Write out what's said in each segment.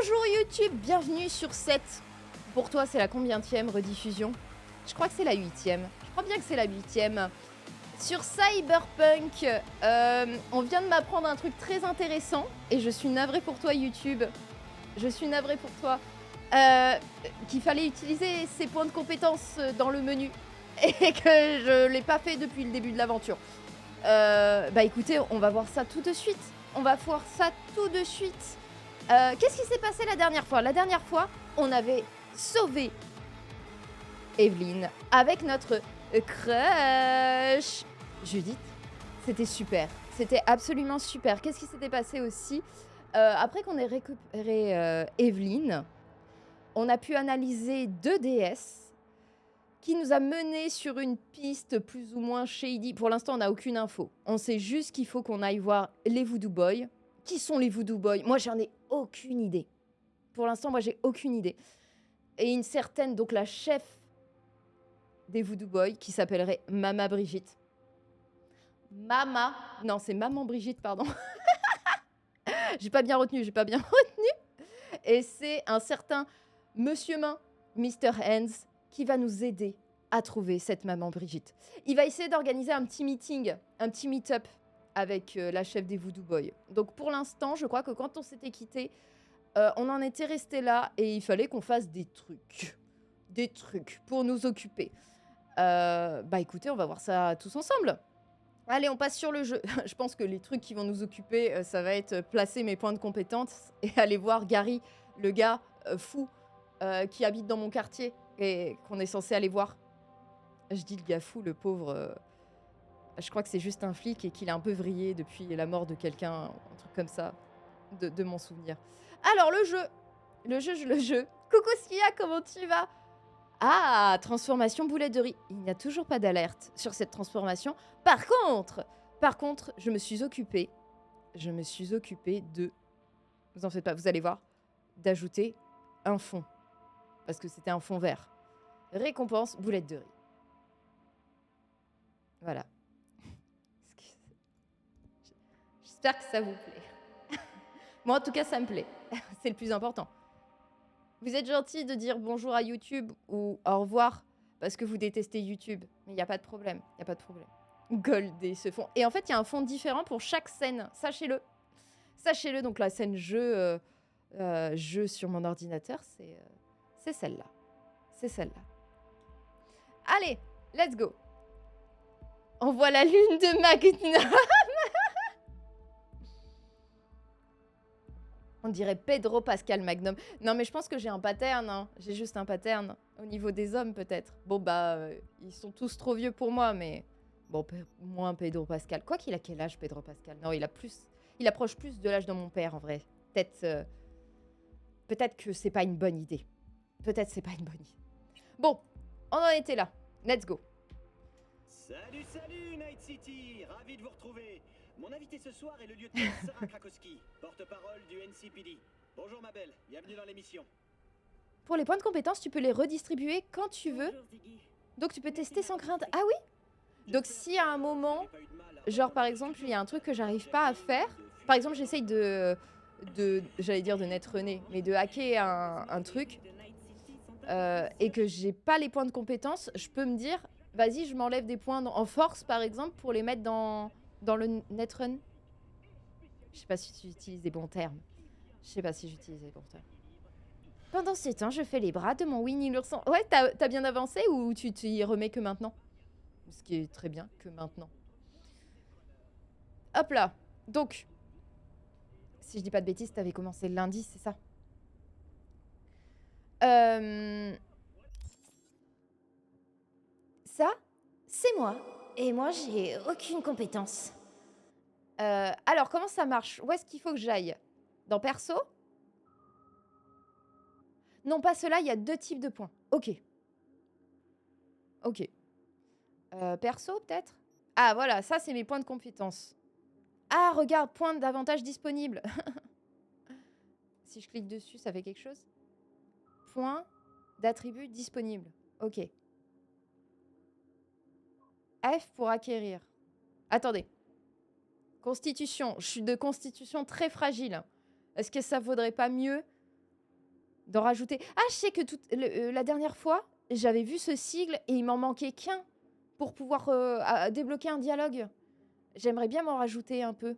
Bonjour YouTube, bienvenue sur cette... Pour toi, c'est la combienième rediffusion? Je crois que c'est la 8e. Je crois bien que c'est la 8e. Sur Cyberpunk, on vient de m'apprendre un truc très intéressant. Et je suis navrée pour toi YouTube. Je suis navrée pour toi. Qu'il fallait utiliser ses points de compétence dans le menu. Et que je l'ai pas fait depuis le début de l'aventure. Bah écoutez, on va voir ça tout de suite. On va voir ça tout de suite. Qu'est-ce qui s'est passé la dernière fois? La dernière fois, on avait sauvé Evelyn avec notre crush Judith. C'était super. C'était absolument super. Qu'est-ce qui s'était passé aussi? Après qu'on ait récupéré Evelyn, on a pu analyser 2 DS qui nous a mené sur une piste plus ou moins shady. Pour l'instant, on n'a aucune info. On sait juste qu'il faut qu'on aille voir les Voodoo Boys. Qui sont les Voodoo Boys? Moi, j'en ai aucune idée. Pour l'instant, moi, j'ai aucune idée. Et une certaine, donc la chef des Voodoo Boys, qui s'appellerait Mama Brigitte. Non, c'est Maman Brigitte, pardon. J'ai pas bien retenu. Et c'est un certain Monsieur Main, Mr. Hands, qui va nous aider à trouver cette Maman Brigitte. Il va essayer d'organiser un petit meeting, un petit meet-up avec la chef des Voodoo Boys. Donc pour l'instant, je crois que quand on s'était quitté, on en était resté là et il fallait qu'on fasse des trucs pour nous occuper. Bah écoutez, on va voir ça tous ensemble. Allez, on passe sur le jeu. Je pense que les trucs qui vont nous occuper, ça va être placer mes points de compétence et aller voir Gary, le gars fou qui habite dans mon quartier et qu'on est censé aller voir. Je dis le gars fou, le pauvre... je crois que c'est juste un flic et qu'il est un peu vrillé depuis la mort de quelqu'un, un truc comme ça, de mon souvenir. Alors, le jeu. Coucou Skia, comment tu vas? Ah, transformation boulette de riz. Il n'y a toujours pas d'alerte sur cette transformation. Par contre, je me suis occupée de... Vous en faites pas, vous allez voir, d'ajouter un fond. Parce que c'était un fond vert. Récompense boulette de riz. Voilà. J'espère que ça vous plaît. Moi, en tout cas, ça me plaît. C'est le plus important. Vous êtes gentil de dire bonjour à YouTube ou au revoir parce que vous détestez YouTube. Mais il n'y a pas de problème. Goldé ce fond. Et en fait, il y a un fond différent pour chaque scène. Sachez-le. Donc la scène jeu sur mon ordinateur, c'est celle-là. Allez, let's go. On voit la lune de Magnum. On dirait Pedro Pascal Magnum. Non, mais je pense que j'ai un pattern. Hein. J'ai juste un pattern. Au niveau des hommes, peut-être. Bon, bah, ils sont tous trop vieux pour moi, mais... Bon, moins Pedro Pascal. Quoi qu'il a quel âge, Pedro Pascal? Non, il approche plus de l'âge de mon père, en vrai. Peut-être que c'est pas une bonne idée. Bon, on en était là. Let's go. Salut Night City, ravi de vous retrouver. Mon invité ce soir est le lieutenant Sarah Krakowski, porte-parole du NCPD. Bonjour ma belle, bienvenue dans l'émission. Pour les points de compétence, tu peux les redistribuer quand tu veux. Donc tu peux tester sans crainte. Ah oui? Donc si à un moment, genre par exemple, il y a un truc que j'arrive pas à faire, par exemple j'essaye j'allais dire de netrunner, mais de hacker un truc, et que j'ai pas les points de compétence, je peux me dire, vas-y, je m'enlève des points en force par exemple pour les mettre dans le netrun. Je sais pas si tu utilises des bons termes. Pendant ce temps, je fais les bras de mon Winnie l'ourson. Ouais, t'as bien avancé ou tu t'y remets que maintenant? Ce qui est très bien, que maintenant. Hop là. Donc, si je dis pas de bêtises, t'avais commencé lundi, c'est ça? Ça, c'est moi. Et moi, j'ai aucune compétence. Alors, comment ça marche? Où est-ce qu'il faut que j'aille? Dans perso? Non, pas cela, il y a 2 types de points. Ok. Perso, peut-être? Ah, voilà, ça, c'est mes points de compétence. Ah, regarde, point d'avantage disponible. Si je clique dessus, ça fait quelque chose? Point d'attribut disponible. Ok. F pour acquérir. Attendez. Constitution. Je suis de constitution très fragile. Est-ce que ça vaudrait pas mieux d'en rajouter. Ah, je sais que la dernière fois, j'avais vu ce sigle et il m'en manquait qu'un pour pouvoir débloquer un dialogue. J'aimerais bien m'en rajouter un peu.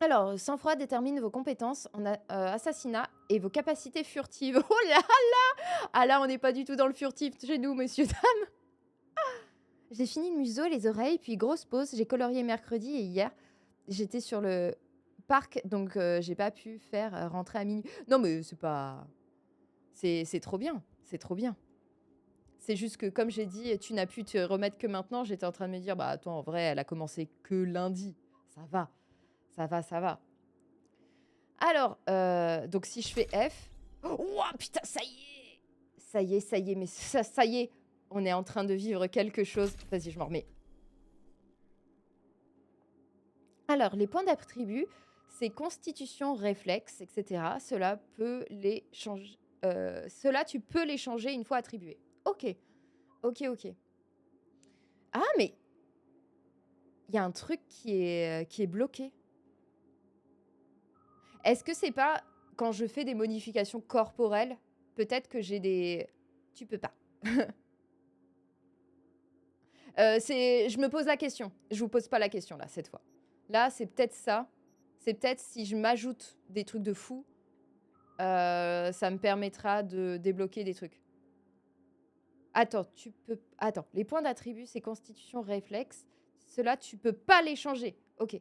Alors, sang-froid détermine vos compétences en assassinat et vos capacités furtives. Oh là là! Ah là, on n'est pas du tout dans le furtif chez nous, monsieur. J'ai fini le museau et les oreilles, puis grosse pause. J'ai colorié mercredi et hier, j'étais sur le parc, donc j'ai pas pu faire rentrer à minuit. Non, mais c'est pas... C'est trop bien, c'est trop bien. C'est juste que, comme j'ai dit, tu n'as pu te remettre que maintenant. J'étais en train de me dire, bah attends, en vrai, elle a commencé que lundi. Ça va, ça va, ça va. Alors, donc si je fais F... Oh, putain, ça y est! Ça y est, mais ça y est. On est en train de vivre quelque chose. Vas-y, je m'en remets. Alors, les points d'attribut, c'est constitution, réflexe, etc. Cela peut les changer. Cela, tu peux les changer une fois attribués. Ok, ok, ok. Ah, mais il y a un truc qui est bloqué. Est-ce que c'est pas quand je fais des modifications corporelles, peut-être que j'ai des... Tu peux pas. Je me pose la question. Je vous pose pas la question, là, cette fois. Là, c'est peut-être ça. C'est peut-être si je m'ajoute des trucs de fou, ça me permettra de débloquer des trucs. Attends, tu peux... Attends, les points d'attribut, c'est constitution, réflexe. Ceux-là, tu peux pas les changer. Ok.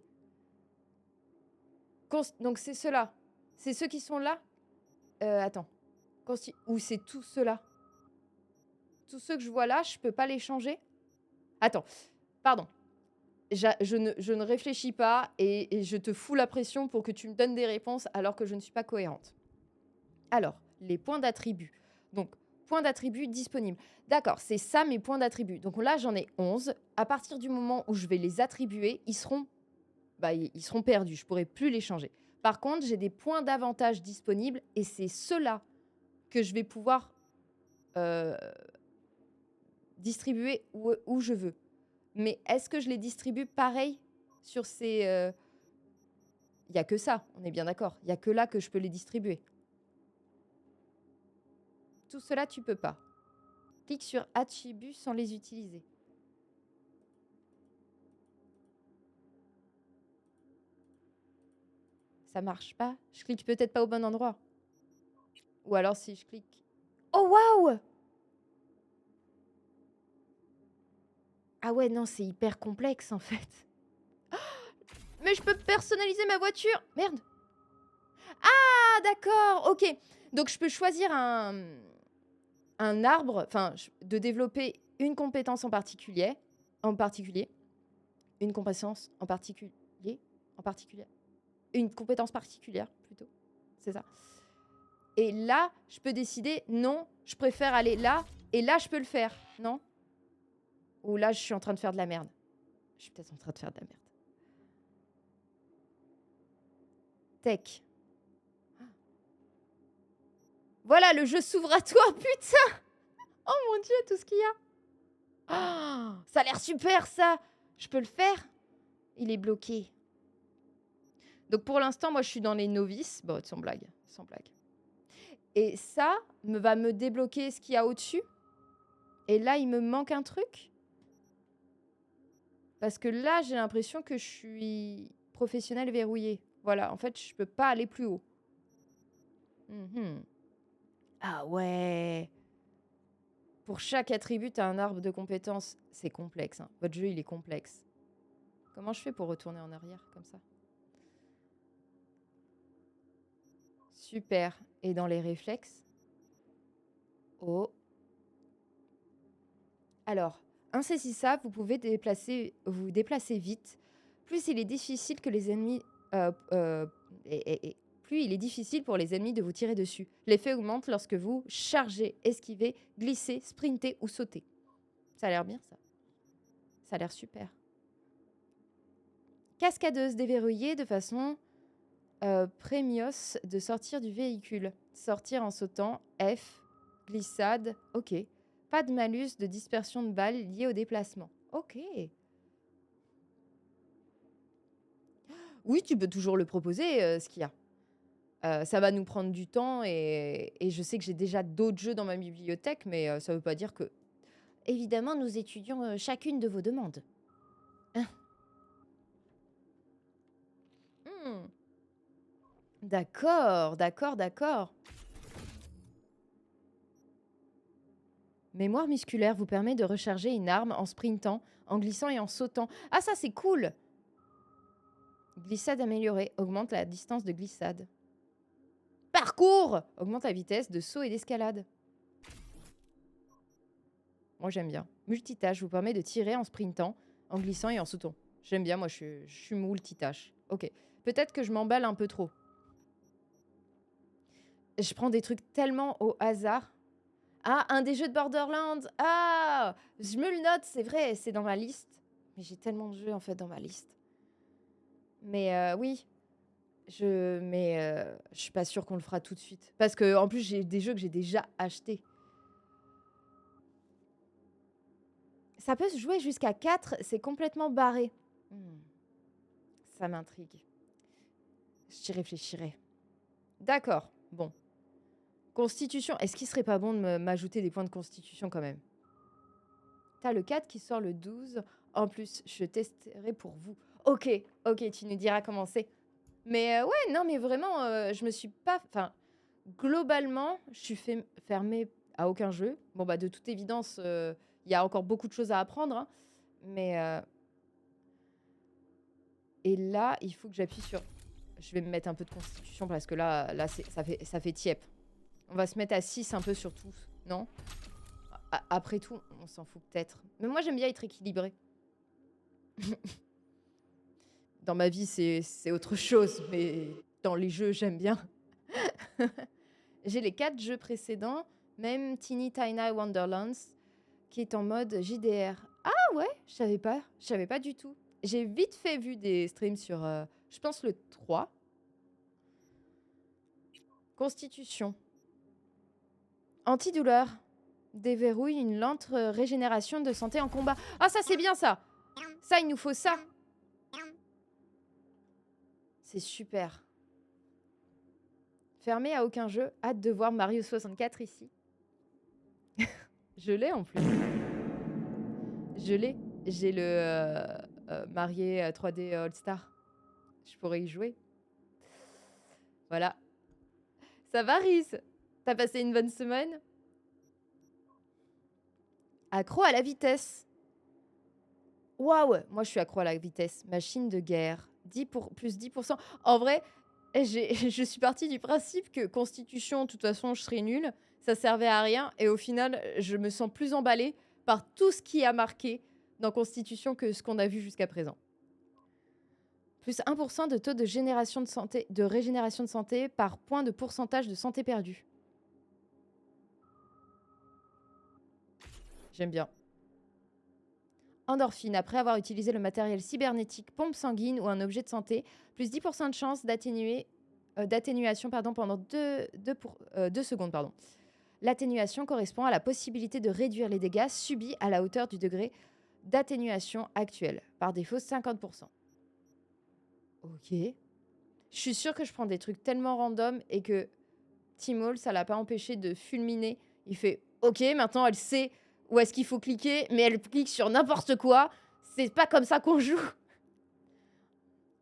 Donc, c'est ceux-là. C'est ceux qui sont là. Attends. Ou c'est tous ceux-là. Tous ceux que je vois là, je peux pas les changer. Attends. Pardon. Je ne réfléchis pas et je te fous la pression pour que tu me donnes des réponses alors que je ne suis pas cohérente. Alors, les points d'attribut. Donc, points d'attribut disponibles. D'accord, c'est ça mes points d'attribut. Donc là, j'en ai 11. À partir du moment où je vais les attribuer, ils seront perdus. Je ne pourrai plus les changer. Par contre, j'ai des points d'avantage disponibles et c'est ceux-là que je vais pouvoir distribuer où je veux. Mais est-ce que je les distribue pareil sur ces... Il n'y a que ça, on est bien d'accord. Il n'y a que là que je peux les distribuer. Tout cela, tu peux pas. Clique sur attributs sans les utiliser. Ça marche pas. Je clique peut-être pas au bon endroit. Ou alors si je clique... Oh, waouh! Ah ouais, non, c'est hyper complexe, en fait. Mais je peux personnaliser ma voiture! Merde! Ah, d'accord, ok. Donc, je peux choisir un arbre, enfin, de développer une compétence en particulier, une compétence en particulier, une compétence particulière, plutôt, c'est ça. Et là, je peux décider, non, je préfère aller là, et là, je peux le faire, non? Ou là, je suis en train de faire de la merde. Je suis peut-être en train de faire de la merde. Tech. Voilà, le jeu s'ouvre à toi, putain! Oh mon Dieu, tout ce qu'il y a! Oh, ça a l'air super, ça! Je peux le faire? Il est bloqué. Donc, pour l'instant, moi, je suis dans les novices. Bon, sans blague, sans blague. Et ça va me débloquer ce qu'il y a au-dessus. Et là, il me manque un truc. Parce que là, j'ai l'impression que je suis professionnelle verrouillée. Voilà, en fait, je peux pas aller plus haut. Ah ouais. Pour chaque attribut, tu as un arbre de compétences. C'est complexe, hein. Votre jeu, il est complexe. Comment je fais pour retourner en arrière comme ça? Super. Et dans les réflexes? Oh. Alors, insaisissable, vous pouvez vous déplacer vite. Plus il est difficile que les ennemis... plus il est difficile pour les ennemis de vous tirer dessus. L'effet augmente lorsque vous chargez, esquivez, glissez, sprintez ou sautez. Ça a l'air bien, ça. Ça a l'air super. Cascadeuse déverrouillée de façon prémios de sortir du véhicule. Sortir en sautant. F. Glissade. Ok. Pas de malus de dispersion de balles liée au déplacement. Ok. Oui, tu peux toujours le proposer, ce qu'il y a. Ça va nous prendre du temps et je sais que j'ai déjà d'autres jeux dans ma bibliothèque, mais ça veut pas dire que évidemment, nous étudions, chacune de vos demandes. Mmh. D'accord, d'accord, d'accord. Mémoire musculaire vous permet de recharger une arme en sprintant, en glissant et en sautant. Ah ça, c'est cool! Glissade améliorée, augmente la distance de glissade. Parcours! Augmente la vitesse de saut et d'escalade. Moi, j'aime bien. Multitâche vous permet de tirer en sprintant, en glissant et en sautant. J'aime bien, moi, je suis multitâche. Ok. Peut-être que je m'emballe un peu trop. Je prends des trucs tellement au hasard. Ah, un des jeux de Borderlands. Ah, je me le note, c'est vrai, c'est dans ma liste. Mais j'ai tellement de jeux, en fait, dans ma liste. Mais oui, je suis pas sûre qu'on le fera tout de suite. Parce que en plus, j'ai des jeux que j'ai déjà achetés. Ça peut se jouer jusqu'à 4, c'est complètement barré. Hmm, ça m'intrigue. J'y réfléchirai. D'accord, bon. Constitution, est-ce qu'il serait pas bon de m'ajouter des points de constitution quand même? T'as le 4 qui sort le 12. En plus, je testerai pour vous. Ok, ok, tu nous diras comment c'est. Mais ouais, non, mais vraiment, je me suis pas... Enfin, globalement, je suis fermée à aucun jeu. Bon, bah, de toute évidence, il y a encore beaucoup de choses à apprendre. Hein. Mais... Et là, il faut que j'appuie sur... Je vais me mettre un peu de constitution parce que là ça fait tiep. On va se mettre à 6 un peu sur tous, non? Après tout, on s'en fout peut-être. Mais moi, j'aime bien être équilibré. Dans ma vie, c'est autre chose, mais dans les jeux, j'aime bien. J'ai les 4 jeux précédents, même Teeny Tiny Wonderlands, qui est en mode JDR. Ah ouais, je savais pas du tout. J'ai vite fait vu des streams sur, je pense, le 3. Constitution. Antidouleur. Déverrouille une lente régénération de santé en combat. Ah, ça, c'est bien, ça. Ça, il nous faut ça. C'est super. Fermé à aucun jeu. Hâte de voir Mario 64 ici. Je l'ai en plus. Je l'ai. J'ai le Mario 3D All-Star. Je pourrais y jouer. Voilà. Ça va, Rhys? T'as passé une bonne semaine? Accro à la vitesse. Waouh! Moi, je suis accro à la vitesse. Machine de guerre. Plus 10%. En vrai, je suis partie du principe que Constitution, de toute façon, je serais nulle. Ça servait à rien. Et au final, je me sens plus emballée par tout ce qui a marqué dans Constitution que ce qu'on a vu jusqu'à présent. Plus 1% de taux de régénération de santé par point de pourcentage de santé perdue. J'aime bien. Endorphine, après avoir utilisé le matériel cybernétique, pompe sanguine ou un objet de santé, plus 10% de chance d'atténuation pendant 2 secondes. L'atténuation correspond à la possibilité de réduire les dégâts subis à la hauteur du degré d'atténuation actuel. Par défaut, 50%. Ok. Je suis sûre que je prends des trucs tellement random et que Timol, ça l'a pas empêché de fulminer. Il fait « Ok, maintenant elle sait où est-ce qu'il faut cliquer, mais elle clique sur n'importe quoi. C'est pas comme ça qu'on joue. »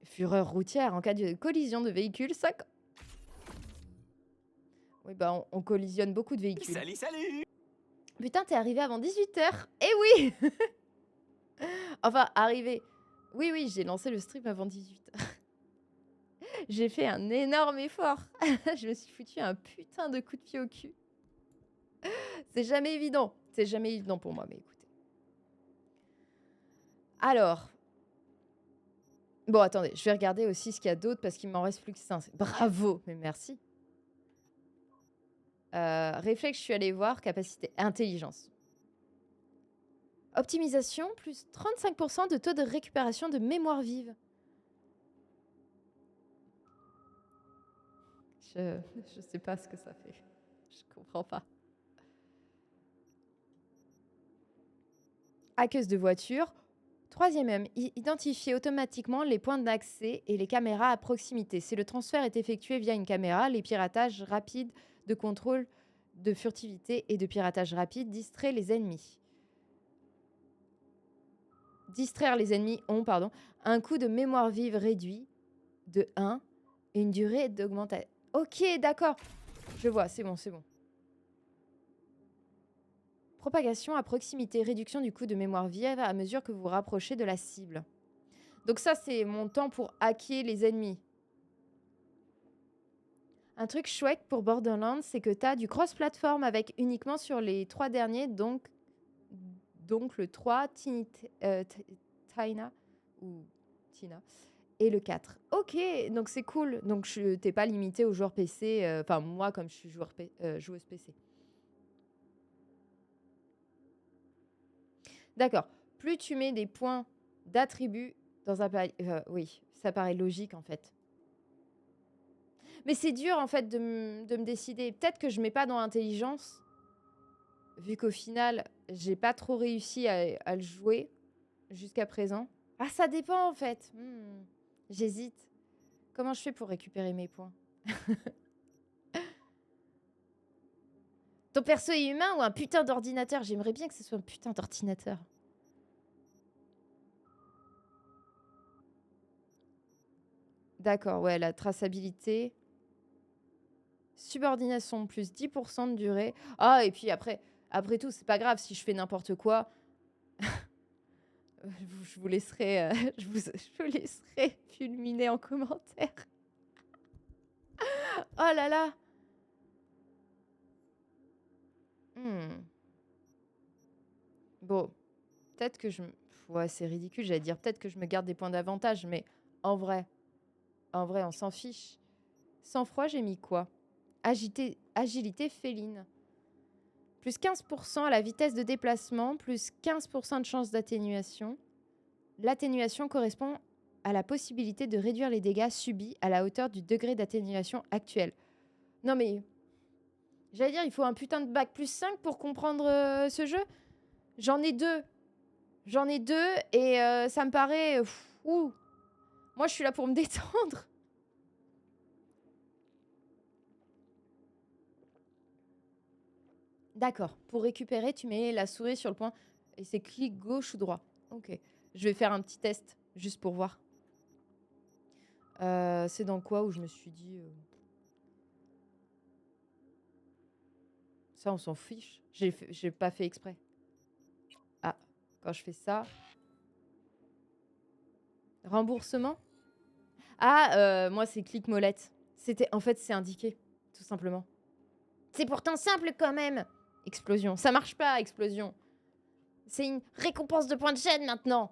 Fureur routière en cas de collision de véhicules, ça... Oui, bah on collisionne beaucoup de véhicules. Salut, salut! Putain, t'es arrivé avant 18h. Eh oui. Enfin, arrivé. Oui, oui, j'ai lancé le stream avant 18h. J'ai fait un énorme effort. Je me suis foutu un putain de coup de pied au cul. C'est jamais évident. C'est jamais évident pour moi, mais écoutez. Alors. Bon, attendez, je vais regarder aussi ce qu'il y a d'autre parce qu'il m'en reste plus que 5. Bravo, mais merci. Réflexe, je suis allée voir. Capacité, intelligence. Optimisation, plus 35% de taux de récupération de mémoire vive. Je sais pas ce que ça fait. Je comprends pas. Hackeuse de voiture, Troisième M, identifier automatiquement les points d'accès et les caméras à proximité. Si le transfert est effectué via une caméra, les piratages rapides de contrôle de furtivité et de piratage rapide distraient les ennemis. Distraire les ennemis ont un coût de mémoire vive réduit de 1 et une durée d'augmentation. Ok, d'accord. Je vois, c'est bon, c'est bon. Propagation à proximité, réduction du coût de mémoire vive à mesure que vous vous rapprochez de la cible. Donc ça, c'est mon temps pour hacker les ennemis. Un truc chouette pour Borderlands, c'est que tu as du cross-platform avec uniquement sur les 3 derniers, donc le 3, Tina ou Tina, et le 4. Ok, donc c'est cool. Donc t'es pas limité aux joueurs PC, enfin moi comme je suis joueuse PC. D'accord. Plus tu mets des points d'attribut dans un palier... oui, ça paraît logique en fait. Mais c'est dur en fait de me décider. Peut-être que je mets pas dans intelligence, vu qu'au final, j'ai pas trop réussi à le jouer jusqu'à présent. Ah, ça dépend en fait. J'hésite. Comment je fais pour récupérer mes points? Ton perso est humain ou un putain d'ordinateur? J'aimerais bien que ce soit un putain d'ordinateur. D'accord, ouais, la traçabilité. Subordination, plus 10% de durée. Ah, et puis après tout, c'est pas grave si je fais n'importe quoi. Je vous laisserai, je vous laisserai fulminer en commentaire. Oh là là. Bon, peut-être que ouais, c'est ridicule, j'allais dire peut-être que je me garde des points d'avantage, mais en vrai, on s'en fiche. Sang-froid, j'ai mis quoi? Agilité féline. Plus 15% à la vitesse de déplacement, plus 15% de chance d'atténuation. L'atténuation correspond à la possibilité de réduire les dégâts subis à la hauteur du degré d'atténuation actuel. Non mais, j'allais dire, il faut un putain de bac plus 5 pour comprendre ce jeu. J'en ai deux. Et ça me paraît... Moi, je suis là pour me détendre. D'accord. Pour récupérer, tu mets la souris sur le point et c'est clic gauche ou droit. Ok. Je vais faire un petit test juste pour voir. C'est dans quoi où je me suis dit... Ça, on s'en fiche. J'ai pas fait exprès. Ah, quand je fais ça... Remboursement? Ah, moi, c'est clic molette. En fait, c'est indiqué, tout simplement. C'est pourtant simple quand même. Explosion. Ça marche pas, explosion. C'est une récompense de points de chaîne maintenant.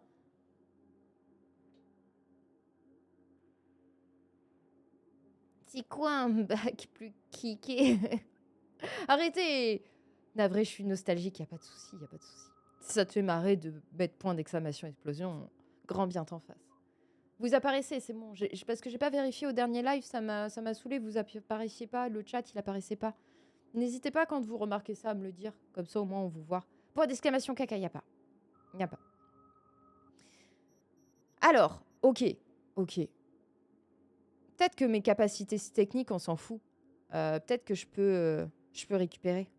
C'est quoi un bac plus kické? Arrêtez. Navré, je suis nostalgique, y a pas de souci, y a pas de souci. Si ça te fait marrer de mettre point d'exclamation explosion, grand bien t'en fasse. Vous apparaissez, c'est bon. Parce que j'ai pas vérifié au dernier live, ça m'a saoulé. Vous apparaissiez pas, le chat il apparaissait pas. N'hésitez pas quand vous remarquez ça à me le dire, comme ça au moins on vous voit. Point d'exclamation caca, y a pas. Y a pas. Alors, ok. Peut-être que mes capacités techniques, on s'en fout. Peut-être que je peux récupérer.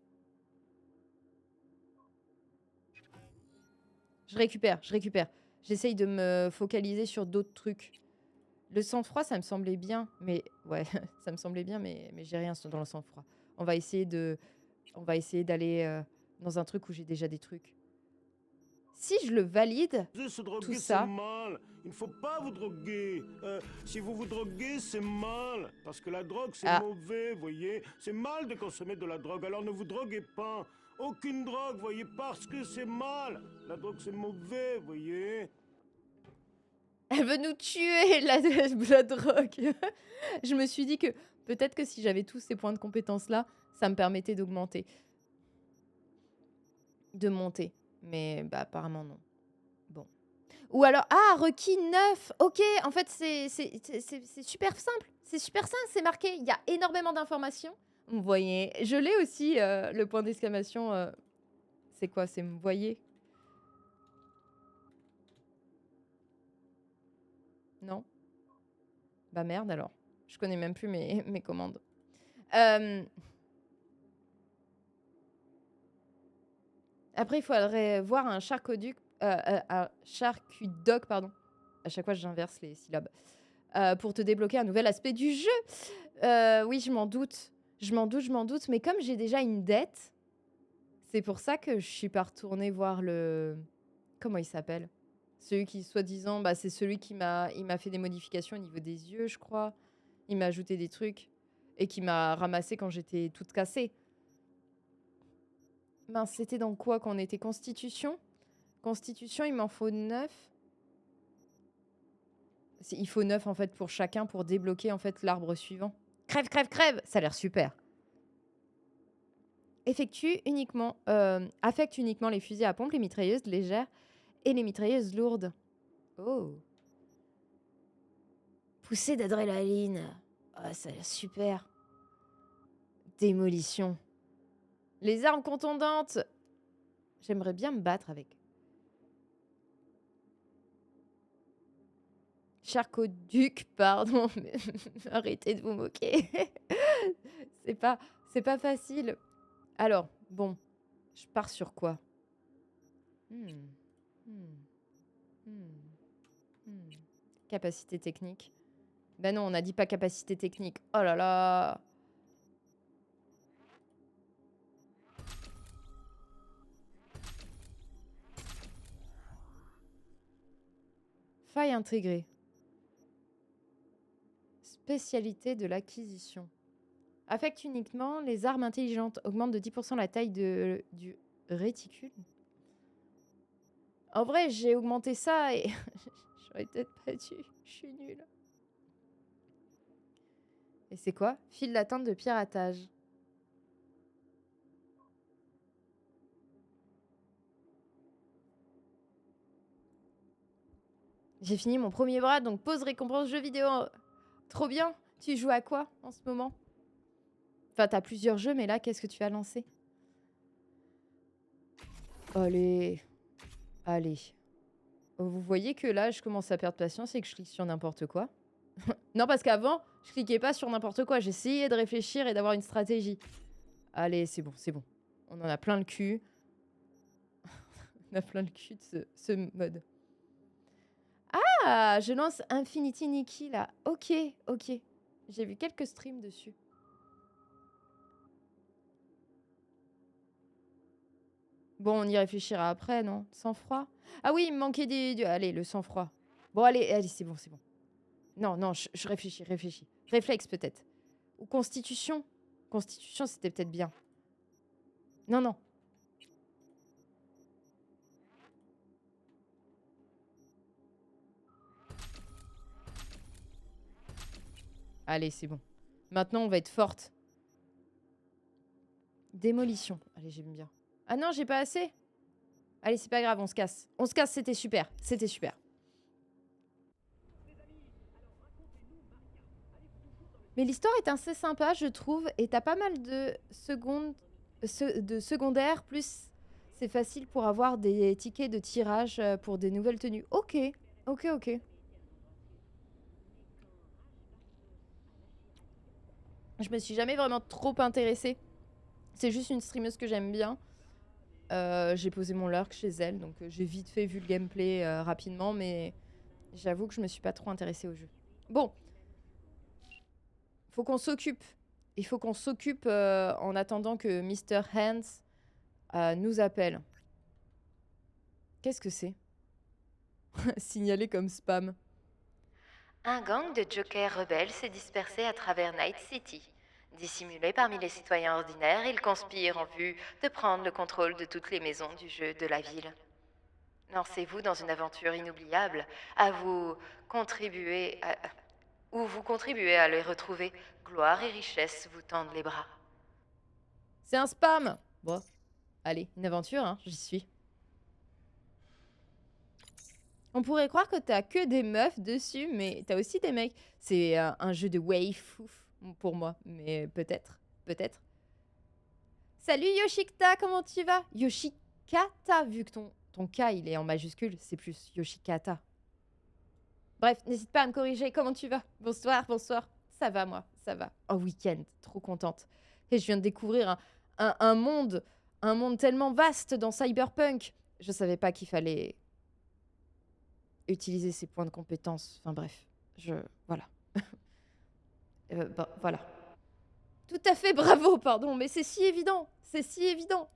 Je récupère. J'essaye de me focaliser sur d'autres trucs. Le sang-froid, ça me semblait bien, mais ouais, ça me semblait bien, mais j'ai rien dans le sang-froid. On va essayer d'aller dans un truc où j'ai déjà des trucs. Si je le valide, Se droguer, tout ça... c'est mal. Il ne faut pas vous droguer. Si vous vous droguez, c'est mal. Parce que la drogue, c'est mauvais, voyez. C'est mal de consommer de la drogue, alors ne vous droguez pas. Aucune drogue, voyez, parce que c'est mal. La drogue, c'est mauvais, voyez. Elle veut nous tuer, la drogue. Je me suis dit que peut-être que si j'avais tous ces points de compétence-là, ça me permettait d'augmenter. De monter. Mais bah, apparemment, non. Bon. Ou alors, requis 9. Ok, en fait, c'est super simple. C'est super simple, c'est marqué. Il y a énormément d'informations. Vous voyez, je l'ai aussi, le point d'exclamation. C'est quoi? C'est vous voyez? Bah merde alors. Je connais même plus mes commandes. Après, il faudrait voir un charcudoc, pardon. À chaque fois, j'inverse les syllabes. Pour te débloquer un nouvel aspect du jeu. Oui, je m'en doute. Je m'en doute. Mais comme j'ai déjà une dette, c'est pour ça que je suis pas retournée voir le... Comment il s'appelle? Celui qui, soi-disant, bah, c'est celui qui il m'a fait des modifications au niveau des yeux, je crois. Il m'a ajouté des trucs. Et qui m'a ramassé quand j'étais toute cassée. Mince, c'était dans quoi qu'on était? Constitution? Constitution, il m'en faut 9. Il faut 9 en fait pour chacun pour débloquer en fait l'arbre suivant. Crève, crève, crève! Ça a l'air super. Affecte uniquement les fusils à pompe, les mitrailleuses légères et les mitrailleuses lourdes. Oh. Poussée d'adrénaline. Ah, ça a l'air super. Démolition. Les armes contondantes. J'aimerais bien me battre avec. Charcoduc, pardon. Mais arrêtez de vous moquer. c'est pas facile. Alors, bon. Je pars sur quoi? Capacité technique. Ben non, on n'a dit pas capacité technique. Oh là là. Faille intégrée. Spécialité de l'acquisition. Affecte uniquement les armes intelligentes. Augmente de 10% la taille du réticule. En vrai, j'ai augmenté ça et j'aurais peut-être pas dû. Je suis nulle. Et c'est quoi? File d'attente de piratage. J'ai fini mon premier bras, donc pause récompense jeu vidéo. Trop bien. Tu joues à quoi en ce moment? Enfin, t'as plusieurs jeux, mais là, qu'est-ce que tu as lancé? Allez. Allez. Vous voyez que là, je commence à perdre patience et que je clique sur n'importe quoi. Non, parce qu'avant, je cliquais pas sur n'importe quoi. J'essayais de réfléchir et d'avoir une stratégie. Allez, c'est bon, c'est bon. On en a plein le cul. On a plein le cul de ce mode. Ah, je lance Infinity Nikki là. Ok, ok. J'ai vu quelques streams dessus. Bon, on y réfléchira après, non? Sang-froid? Ah oui, il me manquait Allez, le sang-froid. Bon, allez, c'est bon, c'est bon. Non, non, je réfléchis. Réflexe, peut-être. Ou constitution. Constitution, c'était peut-être bien. Non, non. Allez, c'est bon. Maintenant, on va être forte. Démolition. Allez, j'aime bien. Ah non, j'ai pas assez. Allez, c'est pas grave, on se casse. On se casse, c'était super. C'était super. Mais l'histoire est assez sympa, je trouve. Et t'as pas mal de secondaires. Plus, c'est facile pour avoir des tickets de tirage pour des nouvelles tenues. Ok, ok, ok. Je me suis jamais vraiment trop intéressée. C'est juste une streameuse que j'aime bien. J'ai posé mon lurk chez elle, donc j'ai vite fait vu le gameplay rapidement, mais j'avoue que je me suis pas trop intéressée au jeu. Bon, faut qu'on s'occupe. Il faut qu'on s'occupe en attendant que Mr. Hands nous appelle. Qu'est-ce que c'est? Signalé comme spam. Un gang de jokers rebelles s'est dispersé à travers Night City. Dissimulés parmi les citoyens ordinaires, ils conspirent en vue de prendre le contrôle de toutes les maisons du jeu de la ville. Lancez-vous dans une aventure inoubliable, où vous contribuez à les retrouver. Gloire et richesse vous tendent les bras. C'est un spam. Bon, allez, une aventure, hein, j'y suis. On pourrait croire que t'as que des meufs dessus, mais t'as aussi des mecs. C'est un jeu de waifu pour moi, mais peut-être, peut-être. Salut Yoshikata, comment tu vas? Yoshikata, vu que ton K il est en majuscule, c'est plus Yoshikata. Bref, n'hésite pas à me corriger. Comment tu vas? Bonsoir, bonsoir. Ça va, moi, ça va. En week-end, trop contente. Et je viens de découvrir un monde tellement vaste dans Cyberpunk. Je savais pas qu'il fallait utiliser ses points de compétence. Enfin bref, voilà. Voilà. Tout à fait, bravo, pardon, mais c'est si évident. C'est si évident.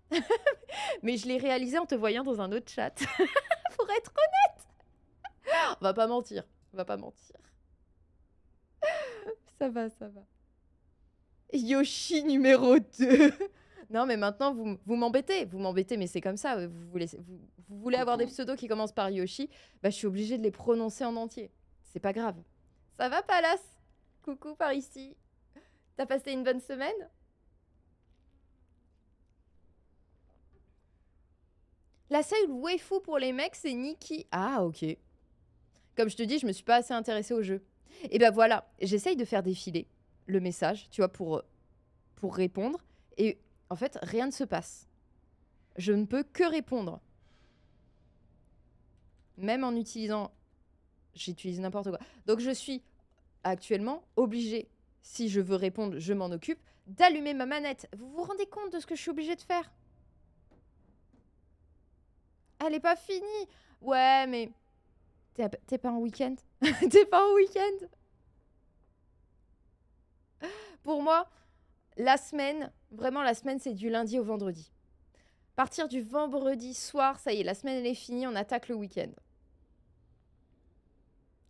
Mais je l'ai réalisé en te voyant dans un autre chat. Pour être honnête. On va pas mentir. On va pas mentir. Ça va, ça va. Yoshi numéro 2. Non, mais maintenant, vous m'embêtez. Vous m'embêtez, mais c'est comme ça. Vous voulez avoir des pseudos qui commencent par Yoshi. Bah, je suis obligée de les prononcer en entier. C'est pas grave. Ça va, Palace? Coucou par ici. T'as passé une bonne semaine? La seule waifu pour les mecs, c'est Nikki. Ah, ok. Comme je te dis, je me suis pas assez intéressée au jeu. Et ben voilà, j'essaye de faire défiler le message, tu vois, pour répondre. Et en fait, rien ne se passe. Je ne peux que répondre. Même en utilisant... J'utilise n'importe quoi. Donc je suis actuellement obligée, si je veux répondre, je m'en occupe, d'allumer ma manette. Vous vous rendez compte de ce que je suis obligée de faire? Elle est pas finie. Ouais, mais... T'es pas en week-end? T'es pas en week-end? Pour moi, la semaine, vraiment la semaine, c'est du lundi au vendredi. À partir du vendredi soir, ça y est, la semaine elle est finie, on attaque le week-end.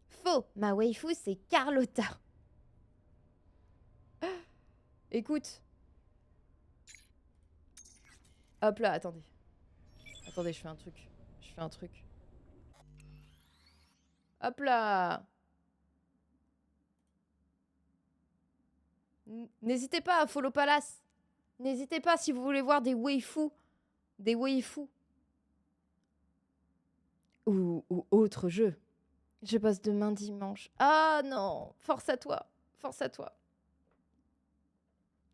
Faux, ma waifu c'est Carlotta. Écoute. Hop là, attendez. Attendez, je fais un truc. Je fais un truc. Hop là. N'hésitez pas à follow Palace. N'hésitez pas si vous voulez voir des waifus. Des waifus. Ou autre jeu. Je passe demain dimanche. Ah non. Force à toi. Force à toi.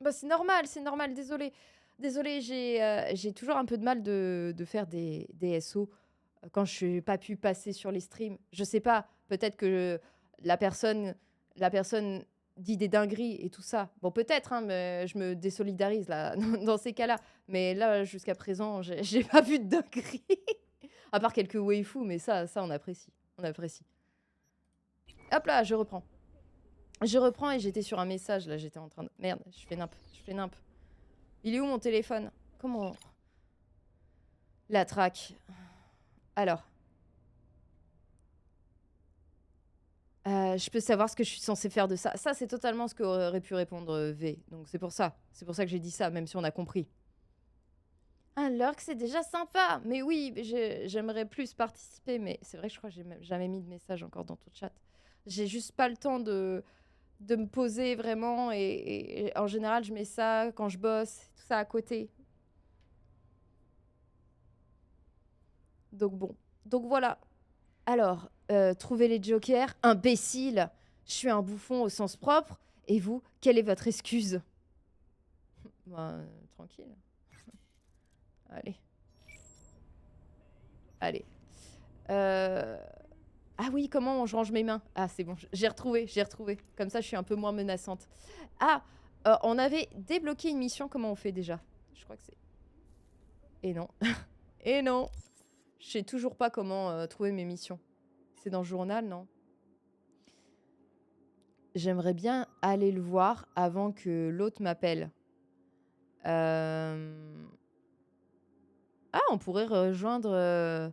Bah c'est normal, désolé. Désolé, j'ai toujours un peu de mal de faire des SO quand je n'ai pas pu passer sur les streams. Je sais pas, peut-être que la personne dit des dingueries et tout ça. Bon, peut-être, hein, mais je me désolidarise là, dans ces cas-là. Mais là, jusqu'à présent, j'ai pas vu de dingueries. À part quelques waifus, mais ça, on apprécie. On apprécie. Hop là, je reprends. Je reprends et j'étais sur un message, là, j'étais en train de... Merde, je fais nimp. Il est où mon téléphone? Comment... La traque. Alors. Je peux savoir ce que je suis censée faire de ça. Ça, c'est totalement ce qu'aurait pu répondre V. Donc c'est pour ça. C'est pour ça que j'ai dit ça, même si on a compris. Un lurk, c'est déjà sympa. Mais oui, j'aimerais plus participer. Mais c'est vrai que je crois que j'ai jamais mis de message encore dans ton chat. J'ai juste pas le temps de me poser vraiment. Et en général, je mets ça quand je bosse, tout ça à côté. Donc bon. Donc voilà. Alors, trouver les jokers, imbécile. Je suis un bouffon au sens propre. Et vous, quelle est votre excuse? Bah, tranquille. Allez. Allez. Ah oui, comment je range mes mains? Ah, c'est bon, j'ai retrouvé. Comme ça, je suis un peu moins menaçante. Ah, on avait débloqué une mission. Comment on fait déjà? Je crois que c'est... Et non. Et non. Je sais toujours pas comment trouver mes missions. C'est dans le journal, non? J'aimerais bien aller le voir avant que l'autre m'appelle. Ah, on pourrait rejoindre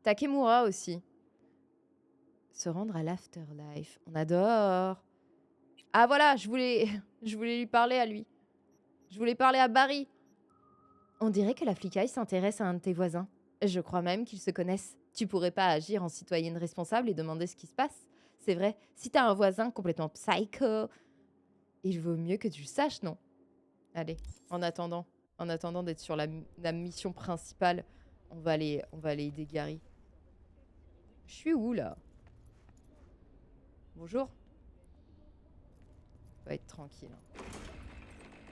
Takemura aussi. Se rendre à l'afterlife. On adore. Ah voilà, je voulais lui parler à lui. Je voulais parler à Barry. On dirait que la flicaille s'intéresse à un de tes voisins. Je crois même qu'ils se connaissent. Tu pourrais pas agir en citoyenne responsable et demander ce qui se passe? C'est vrai, si t'as un voisin complètement psycho, il vaut mieux que tu le saches, non? Allez, en attendant d'être sur la mission principale, on va aller aider Gary. Je suis où, là? Bonjour. On va être tranquille.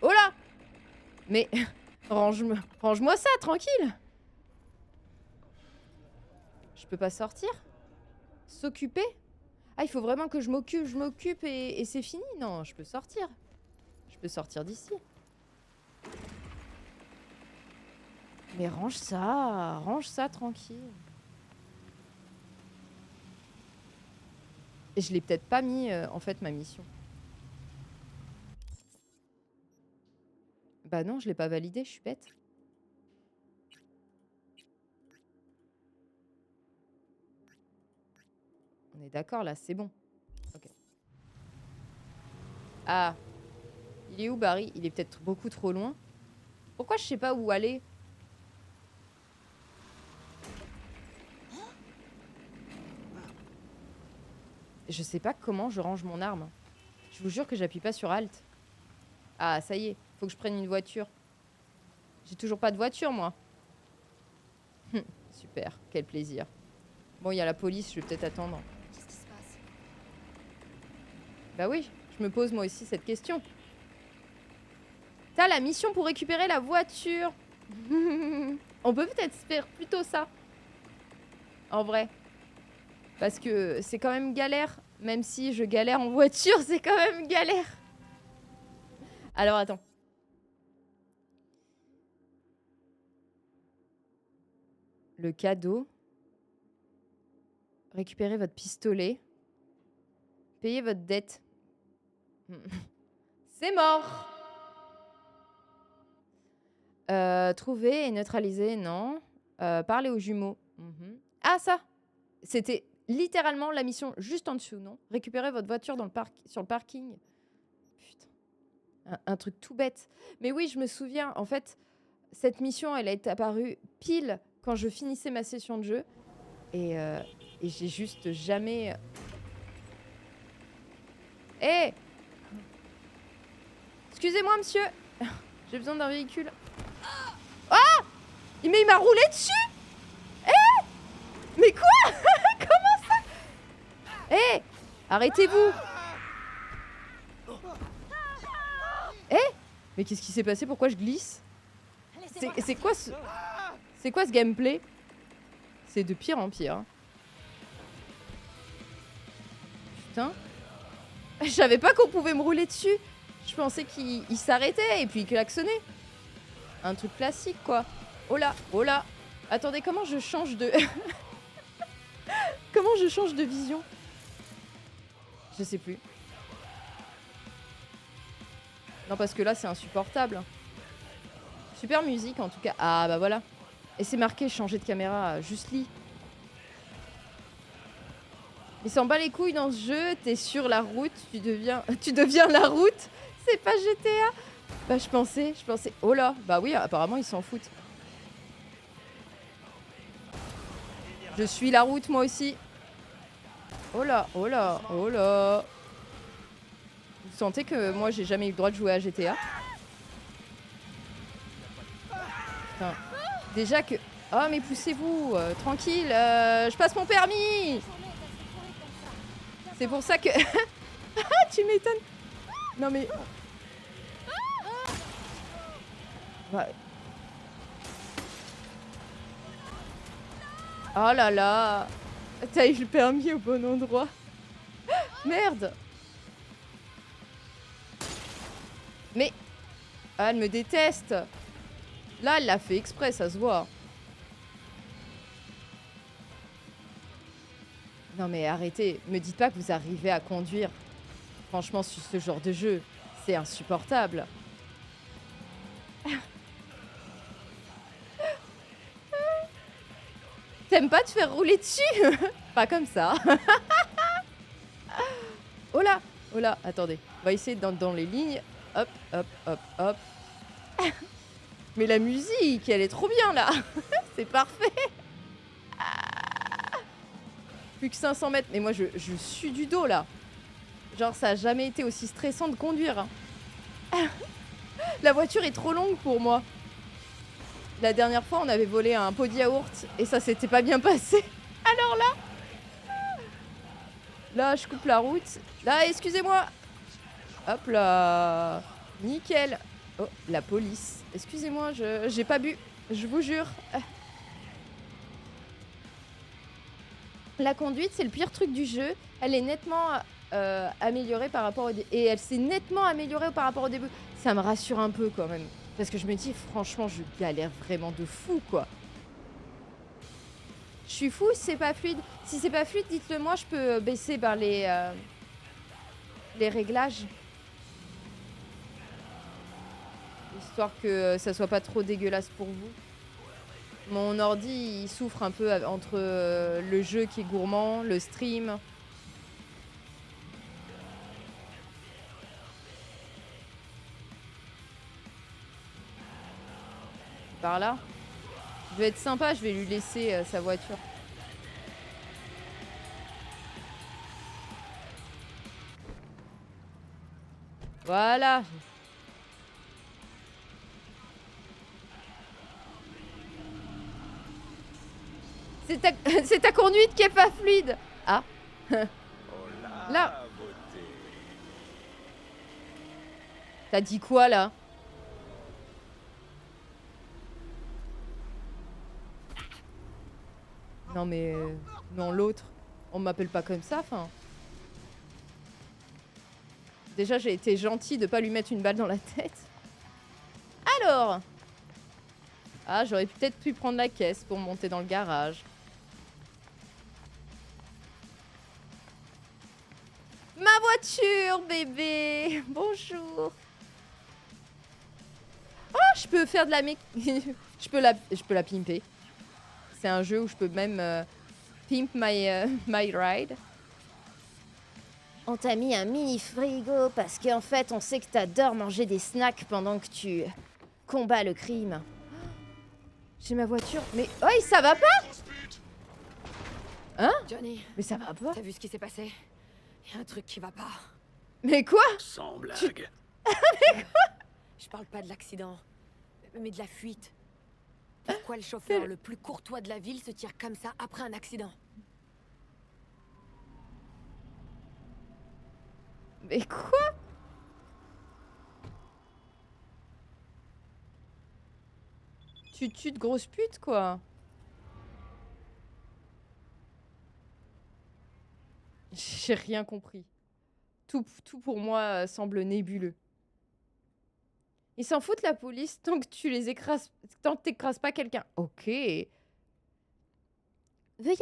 Oh là! Mais range-moi ça, tranquille! Je peux pas sortir? S'occuper? Ah, il faut vraiment que je m'occupe et c'est fini? Non, je peux sortir. Je peux sortir d'ici. Mais range ça tranquille. Et je l'ai peut-être pas mis, en fait, ma mission. Bah non, je l'ai pas validé, je suis bête. On est d'accord, là, c'est bon. Ok. Ah. Il est où, Barry? Il est peut-être beaucoup trop loin. Pourquoi je sais pas où aller? Je sais pas comment je range mon arme. Je vous jure que j'appuie pas sur Alt. Ah, ça y est. Faut que je prenne une voiture. J'ai toujours pas de voiture, moi. Super. Quel plaisir. Bon, il y a la police. Je vais peut-être attendre. Qu'est-ce qui se passe? Bah oui. Je me pose moi aussi cette question. T'as la mission pour récupérer la voiture. On peut peut-être faire plutôt ça. En vrai. Parce que c'est quand même galère. Même si je galère en voiture, c'est quand même galère. Alors, attends. Le cadeau. Récupérez votre pistolet. Payez votre dette. C'est mort. Trouver et neutraliser, non. Parler aux jumeaux. Ah, ça. C'était littéralement la mission juste en dessous, non? Récupérer votre voiture dans le sur le parking. Putain. Un truc tout bête. Mais oui, je me souviens. En fait, cette mission, elle est apparue pile quand je finissais ma session de jeu. Et j'ai juste jamais... Hé! Excusez-moi, monsieur. J'ai besoin d'un véhicule. Ah! Mais il m'a roulé dessus! Hé! Mais quoi? Comment ça? Hé! Arrêtez-vous! Hé! Mais qu'est-ce qui s'est passé? Pourquoi je glisse? C'est quoi ce... C'est quoi ce gameplay? C'est de pire en pire. Putain. Je savais pas qu'on pouvait me rouler dessus. Je pensais qu'il s'arrêtait et puis il klaxonnait. Un truc classique, quoi. Oh là, oh là. Attendez, comment je change de... Comment je change de vision? Je sais plus. Non, parce que là, c'est insupportable. Super musique, en tout cas. Ah, bah voilà. Et c'est marqué changer de caméra. Juste lit. Il s'en bat les couilles dans ce jeu. T'es sur la route. Tu deviens la route. C'est pas GTA. Bah, je pensais. Oh là. Bah oui, apparemment, ils s'en foutent. Je suis la route, moi aussi. Oh là, oh là, oh là. Vous sentez que moi, j'ai jamais eu le droit de jouer à GTA? Putain. Déjà que... Oh, mais poussez-vous. Tranquille. Je passe mon permis. C'est pour ça que... Ah, tu m'étonnes. Non, mais... Ouais. Oh là là. T'as eu le permis au bon endroit. Merde. Mais... Ah, elle me déteste. Là, elle l'a fait exprès, ça se voit. Non mais arrêtez, me dites pas que vous arrivez à conduire. Franchement, sur ce genre de jeu, c'est insupportable. T'aimes pas te faire rouler dessus? Pas comme ça. Oh là, oh là, attendez. On va essayer dans les lignes. Hop, hop, hop, hop. Mais la musique, elle est trop bien là. C'est parfait. Plus que 500 mètres. Mais moi, je sue du dos là. Genre, ça a jamais été aussi stressant de conduire. La voiture est trop longue pour moi. La dernière fois, on avait volé un pot de yaourt et ça s'était pas bien passé. Alors là, je coupe la route. Là, excusez-moi. Hop là. Nickel. Oh, la police. Excusez-moi, j'ai pas bu. Je vous jure. La conduite, c'est le pire truc du jeu. Elle est nettement améliorée par rapport au début. Et elle s'est nettement améliorée par rapport au début. Ça me rassure un peu quand même. Parce que je me dis, franchement, je galère vraiment de fou, quoi. Je suis fou si c'est pas fluide. Si c'est pas fluide, dites-le moi, je peux baisser les réglages. Histoire que ça soit pas trop dégueulasse pour vous. Mon ordi, il souffre un peu entre le jeu qui est gourmand, le stream. Par là. Je vais être sympa, je vais lui laisser sa voiture. Voilà. C'est ta conduite qui est pas fluide. Ah. Là. T'as dit quoi là? Non mais... non l'autre. On m'appelle pas comme ça, enfin... Déjà j'ai été gentil de pas lui mettre une balle dans la tête. Alors... Ah, j'aurais peut-être pu prendre la caisse pour monter dans le garage. Ma voiture, bébé. Bonjour. Oh, je peux faire de la je peux la pimper. C'est un jeu où je peux même pimp my ride. On t'a mis un mini frigo parce qu'en fait, on sait que t'adores manger des snacks pendant que tu combats le crime. J'ai ma voiture, mais oh, ça va pas? Hein? Johnny, mais ça va pas? T'as vu ce qui s'est passé? Y a un truc qui va pas. Mais quoi? Sans blague. Je parle pas de l'accident, mais de la fuite. Pourquoi le chauffeur le plus courtois de la ville se tire comme ça après un accident? Mais quoi? Tu tues de grosse pute, quoi. J'ai rien compris. Tout pour moi semble nébuleux. Ils s'en foutent la police tant que tu les écrases, tant que t'écrases pas quelqu'un. Ok. Veuillez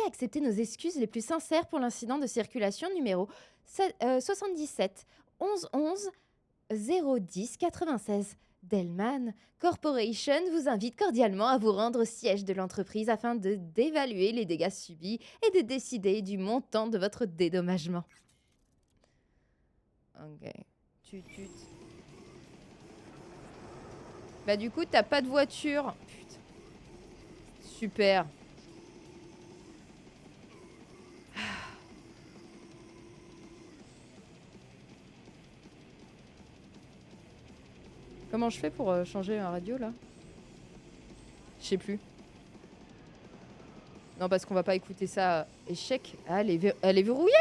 accepter nos excuses les plus sincères pour l'incident de circulation numéro 77 11 11 010 96. Delman Corporation vous invite cordialement à vous rendre au siège de l'entreprise afin d'évaluer les dégâts subis et de décider du montant de votre dédommagement. Ok. Bah du coup, t'as pas de voiture. Putain. Super. Comment je fais pour changer un radio là? Je sais plus. Non, parce qu'on va pas écouter ça. Échec. Ah, elle est verrouillée?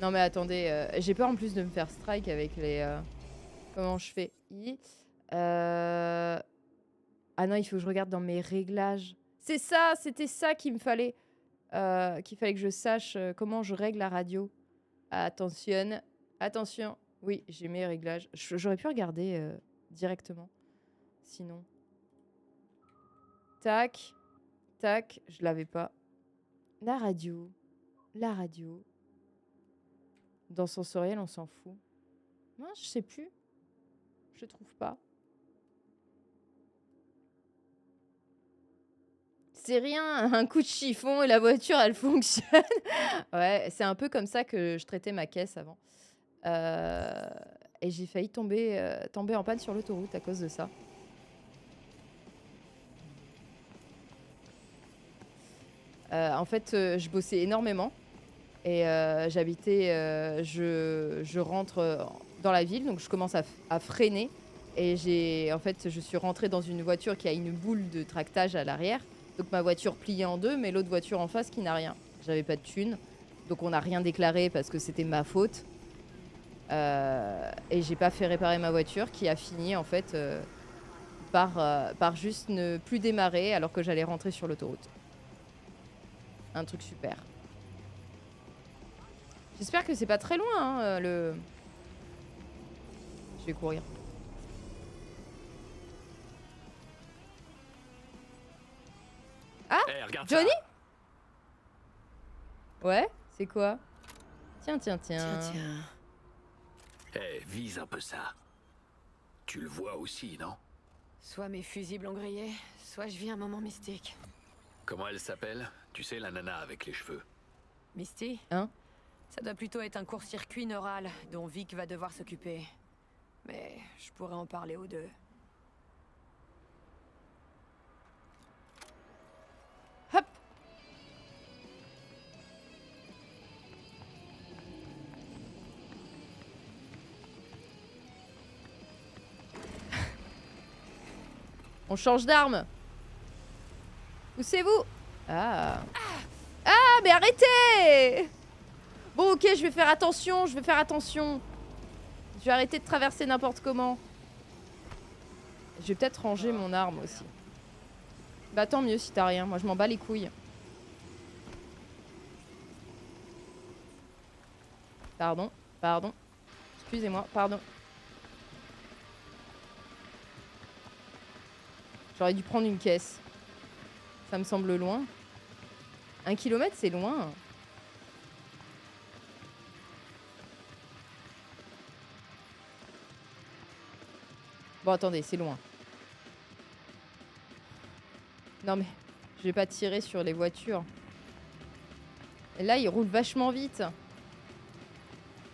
Non mais attendez, j'ai peur en plus de me faire strike avec les... Comment je fais? Ah non, il faut que je regarde dans mes réglages. C'est ça, c'était ça qu'il me fallait. Qu'il fallait que je sache comment je règle la radio. Attention. Oui, j'ai mes réglages. J'aurais pu regarder directement. Sinon. Tac. Je l'avais pas. La radio. Dans sensoriel, on s'en fout. Non, je sais plus. Je trouve pas. C'est rien, un coup de chiffon et la voiture, elle fonctionne. Ouais, c'est un peu comme ça que je traitais ma caisse avant. Et j'ai failli tomber en panne sur l'autoroute à cause de ça. En fait, je bossais énormément. Et j'habitais... je rentre dans la ville, donc je commence à freiner. Et en fait, je suis rentrée dans une voiture qui a une boule de tractage à l'arrière. Donc ma voiture pliée en deux, mais l'autre voiture en face qui n'a rien. J'avais pas de thune, donc on n'a rien déclaré parce que c'était ma faute. Et j'ai pas fait réparer ma voiture qui a fini en fait par juste ne plus démarrer alors que j'allais rentrer sur l'autoroute. Un truc super. J'espère que c'est pas très loin, hein, le... Je vais courir. Ah, Hey, regarde Johnny? ça. Ouais, c'est quoi? Tiens. Tiens, tiens. Hey, vise un peu ça. Tu le vois aussi, non? Soit mes fusibles ont grillé, soit je vis un moment mystique. Comment elle s'appelle? Tu sais, la nana avec les cheveux. Misty? Hein? Ça doit plutôt être un court-circuit neural dont Vic va devoir s'occuper. Mais je pourrais en parler aux deux. Hop. On change d'arme. Poussez-vous. Ah. Ah, mais arrêtez! Bon, ok, je vais faire attention, Je vais arrêter de traverser n'importe comment. Je vais peut-être ranger mon arme aussi. Bah tant mieux si t'as rien, moi je m'en bats les couilles. Pardon. Excusez-moi, pardon. J'aurais dû prendre une caisse. Ça me semble loin. 1 kilomètre, c'est loin. Bon, attendez, c'est loin. Non, mais je vais pas tirer sur les voitures. Et là, il roule vachement vite.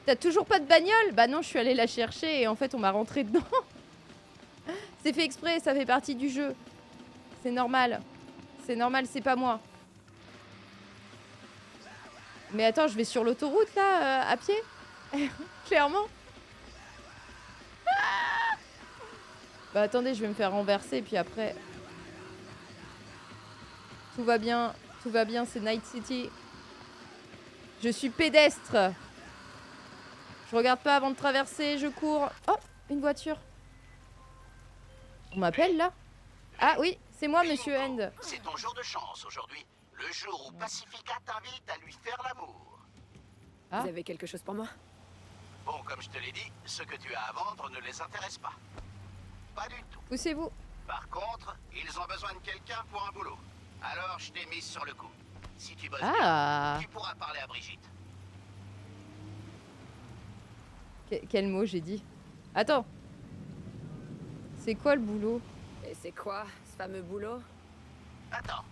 T'as toujours pas de bagnole? Bah non, je suis allée la chercher et en fait, on m'a rentré dedans. C'est fait exprès, ça fait partie du jeu. C'est normal. C'est normal, c'est pas moi. Mais attends, je vais sur l'autoroute là, à pied. Clairement. Bah attendez, je vais me faire renverser puis après... Tout va bien, c'est Night City. Je suis pédestre. Je regarde pas avant de traverser, je cours. Oh, une voiture. On m'appelle là? Ah oui, c'est moi, monsieur End. C'est ton jour de chance aujourd'hui. Le jour où Pacifica t'invite à lui faire l'amour. Ah. Vous avez quelque chose pour moi? Bon, comme je te l'ai dit, ce que tu as à vendre ne les intéresse pas. Pas du tout. Poussez-vous. Par contre, ils ont besoin de quelqu'un pour un boulot. Alors, je t'ai mise sur le coup. Si tu bosses Ah. bien, tu pourras parler à Brigitte. Quel mot j'ai dit? Attends. C'est quoi le boulot? Et c'est quoi, ce fameux boulot? Attends,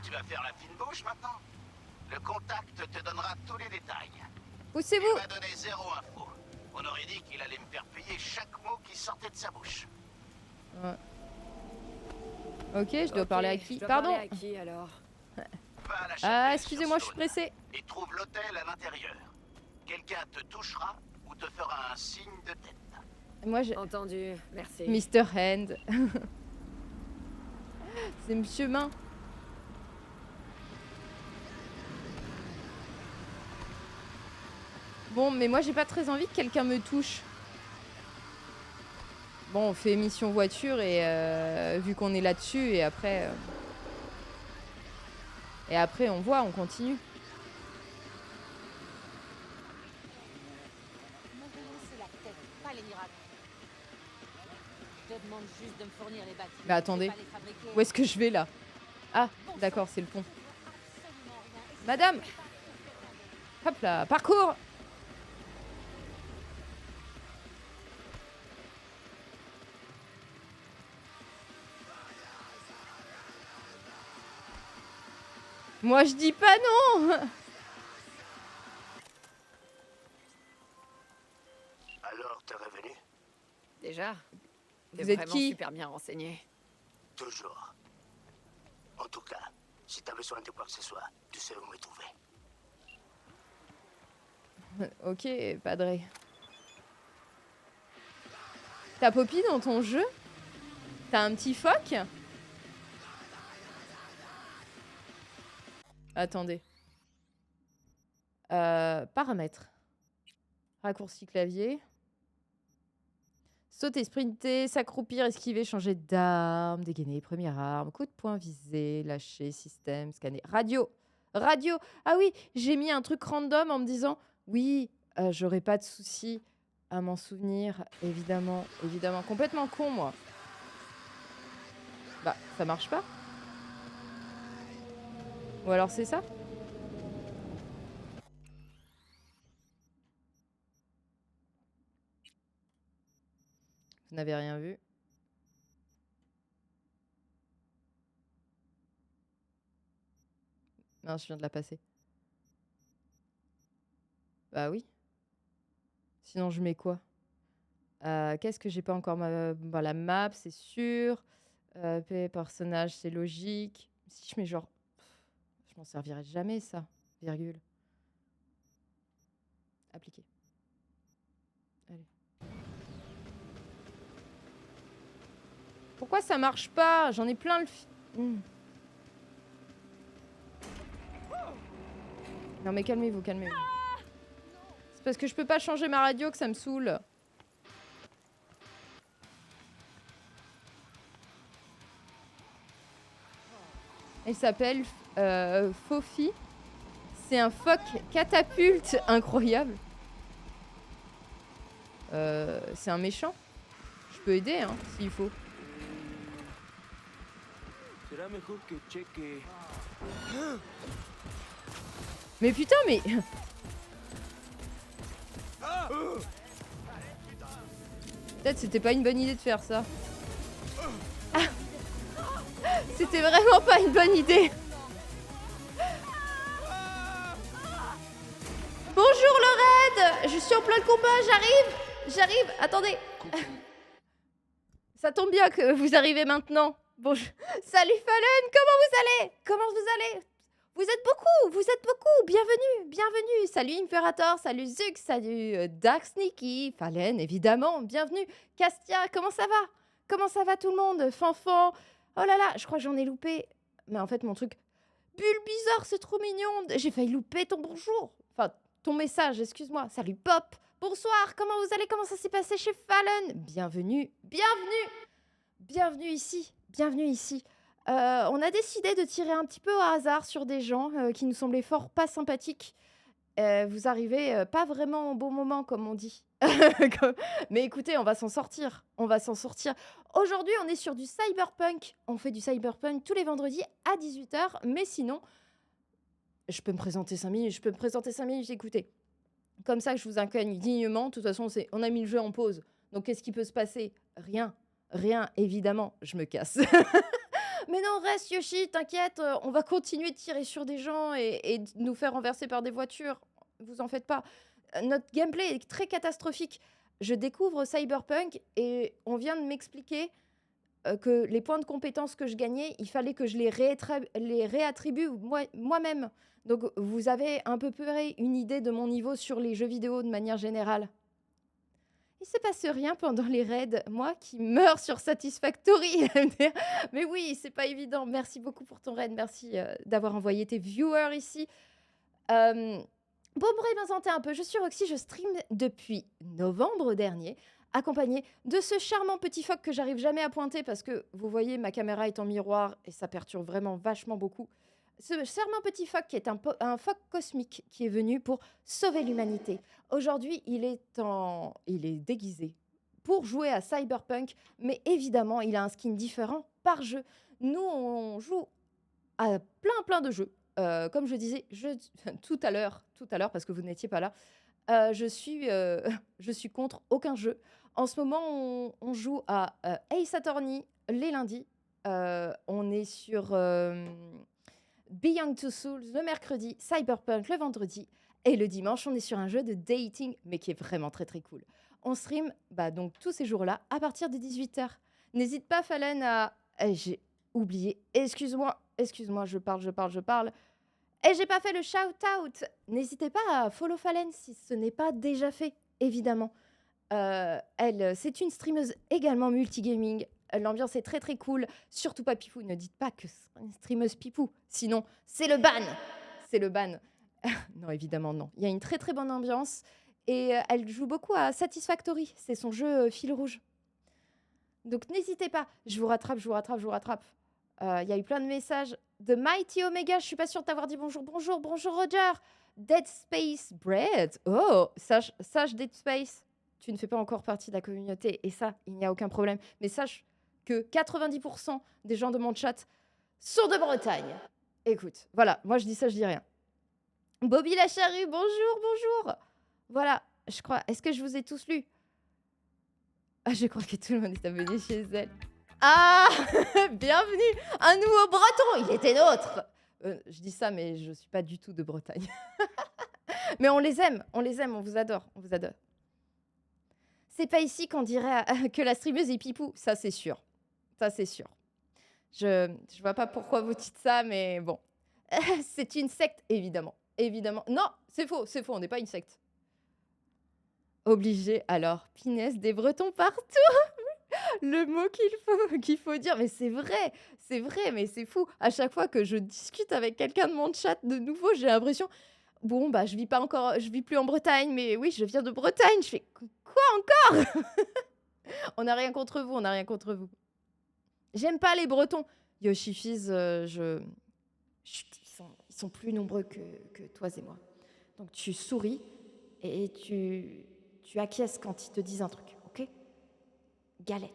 tu vas faire la fine bouche maintenant? Le contact te donnera tous les détails. Poussez-vous. Il m'a donné zéro info. On aurait dit qu'il allait me faire payer chaque mot qui sortait de sa bouche. Ouais. Ok, je dois Ok, parler à qui? je dois Pardon. parler à qui alors? Va à la Ah, chapelle excusez-moi, je sur suis Stone pressée. Et trouve l'hôtel à l'intérieur. Quelqu'un te touchera ou te fera un signe de tête. Moi, je... Entendu, merci. Mr. Hand. C'est Monsieur Main. Bon, mais moi, j'ai pas très envie que quelqu'un me touche. Bon, on fait mission voiture et vu qu'on est là-dessus et après... Et après, on voit, on continue. Mais attendez, où est-ce que je vais là? Ah, d'accord, c'est le pont. Madame! Hop là, parcours! Moi je dis pas non! Alors, t'es revenu? Déjà? T'es Vous êtes vraiment qui? super bien renseigné. Toujours. En tout cas, si t'as besoin de quoi que ce soit, tu sais où me trouver. Ok, padré. T'as Poppy dans ton jeu? T'as un petit phoque? Attendez. Paramètres. Raccourci clavier. Sauter, sprinter, s'accroupir, esquiver, changer d'arme, dégainer, première arme, coup de poing visé, lâcher, système, scanner. Radio. Radio. Ah oui, j'ai mis un truc random en me disant oui, j'aurais pas de souci à m'en souvenir. Évidemment, évidemment. Complètement con, moi. Bah, ça marche pas. Ou alors c'est ça? Vous n'avez rien vu? Non, je viens de la passer. Bah oui. Sinon, je mets quoi? Qu'est-ce que j'ai pas encore bah, la map, c'est sûr. Personnage, c'est logique. Si je mets genre... Je m'en servirai jamais, ça. Virgule. Appliquer. Allez. Pourquoi ça marche pas? J'en ai plein le... Non mais calmez-vous, calmez-vous. C'est parce que je peux pas changer ma radio que ça me saoule. Elle s'appelle Fofi. C'est un phoque catapulte incroyable. C'est un méchant. Je peux aider, hein, s'il faut. Mais putain, mais... Peut-être c'était pas une bonne idée de faire ça. Ah. C'était vraiment pas une bonne idée. Bonjour le raid. Je suis en plein combat, j'arrive, attendez. Ça tombe bien que vous arrivez maintenant. Bonjour. Salut Fallen, comment vous allez? Vous êtes beaucoup, bienvenue. Salut Imperator, salut Zux, salut Dark Sneaky, Fallen évidemment, bienvenue. Castia, comment ça va tout le monde? Fanfan, oh là là, je crois que j'en ai loupé. Mais en fait mon truc, Bulbizarre, c'est trop mignon. J'ai failli louper ton bonjour. Enfin, ton message, excuse-moi. Salut Pop, bonsoir, comment vous allez? Comment ça s'est passé chez Fallen? Bienvenue ici. On a décidé de tirer un petit peu au hasard sur des gens qui nous semblaient fort pas sympathiques. Vous arrivez pas vraiment au bon moment, comme on dit. Mais écoutez, on va s'en sortir. Aujourd'hui, on est sur du cyberpunk. On fait du cyberpunk tous les vendredis à 18h. Mais sinon, je peux me présenter 5 minutes, écoutez. Comme ça, je vous accueille dignement. De toute façon, on a mis le jeu en pause. Donc, qu'est-ce qui peut se passer? Rien, évidemment. Je me casse. Mais non, reste Yoshi, t'inquiète, on va continuer de tirer sur des gens et de nous faire renverser par des voitures. Vous en faites pas. Notre gameplay est très catastrophique. Je découvre Cyberpunk et on vient de m'expliquer que les points de compétences que je gagnais, il fallait que je les réattribue moi-même. Donc vous avez un peu près une idée de mon niveau sur les jeux vidéo de manière générale. Il se passe rien pendant les raids. Moi qui meurs sur Satisfactory. Mais oui, c'est pas évident. Merci beaucoup pour ton raid. Merci d'avoir envoyé tes viewers ici. Pour me représenter un peu, je suis Roxy. Je stream depuis novembre dernier, accompagnée de ce charmant petit phoque que j'arrive jamais à pointer parce que vous voyez, ma caméra est en miroir et ça perturbe vraiment vachement beaucoup. Ce charmant petit phoque qui est un phoque cosmique qui est venu pour sauver l'humanité. Aujourd'hui, il est déguisé pour jouer à Cyberpunk, mais évidemment, il a un skin différent par jeu. Nous, on joue à plein de jeux. Comme je disais tout à l'heure, parce que vous n'étiez pas là, je suis contre aucun jeu. En ce moment, on joue à Ace Attorney les lundis. On est sur... Beyond Two Souls le mercredi, Cyberpunk le vendredi et le dimanche on est sur un jeu de dating mais qui est vraiment très très cool. On stream donc tous ces jours-là à partir de 18h. N'hésite pas Fallen à... j'ai oublié, excuse-moi, je parle. Et j'ai pas fait le shout-out. N'hésitez pas à follow Fallen si ce n'est pas déjà fait, évidemment. C'est une streameuse également multigaming. L'ambiance est très très cool. Surtout pas Pipou. Ne dites pas que c'est une streameuse Pipou. Sinon, c'est le ban. Non, évidemment, non. Il y a une très très bonne ambiance. Et elle joue beaucoup à Satisfactory. C'est son jeu fil rouge. Donc n'hésitez pas. Je vous rattrape, je vous rattrape, je vous rattrape. Il y a eu plein de messages de Mighty Omega. Je suis pas sûre de t'avoir dit bonjour, bonjour, bonjour Roger. Dead Space Bread. Oh, sache Dead Space. Tu ne fais pas encore partie de la communauté. Et ça, il n'y a aucun problème. Mais sache que 90% des gens de mon chat sont de Bretagne. Écoute, voilà, moi je dis ça, je dis rien. Bobby la charrue, bonjour, bonjour. Voilà, je crois. Est-ce que je vous ai tous lus? Ah, je crois que tout le monde est abonné chez elle. Ah, bienvenue, un nouveau breton, il était nôtre. Je dis ça, mais je suis pas du tout de Bretagne. Mais on les aime, on vous adore, on vous adore. C'est pas ici qu'on dirait que la streameuse est pipou, ça c'est sûr. Ça c'est sûr. Je vois pas pourquoi vous dites ça, mais bon. C'est une secte, évidemment. Évidemment. Non, c'est faux, on n'est pas une secte. Obligé, alors, pinesse des Bretons partout. Le mot qu'il faut dire, mais c'est vrai, mais c'est fou. À chaque fois que je discute avec quelqu'un de mon chat de nouveau, j'ai l'impression, bon, bah, je vis plus en Bretagne, mais oui, je viens de Bretagne. Je fais, quoi encore? On n'a rien contre vous, on n'a rien contre vous. J'aime pas les Bretons. Yoshifis, Chut, ils sont plus nombreux que toi et moi. Donc tu souris et tu acquiesces quand ils te disent un truc, ok? Galette.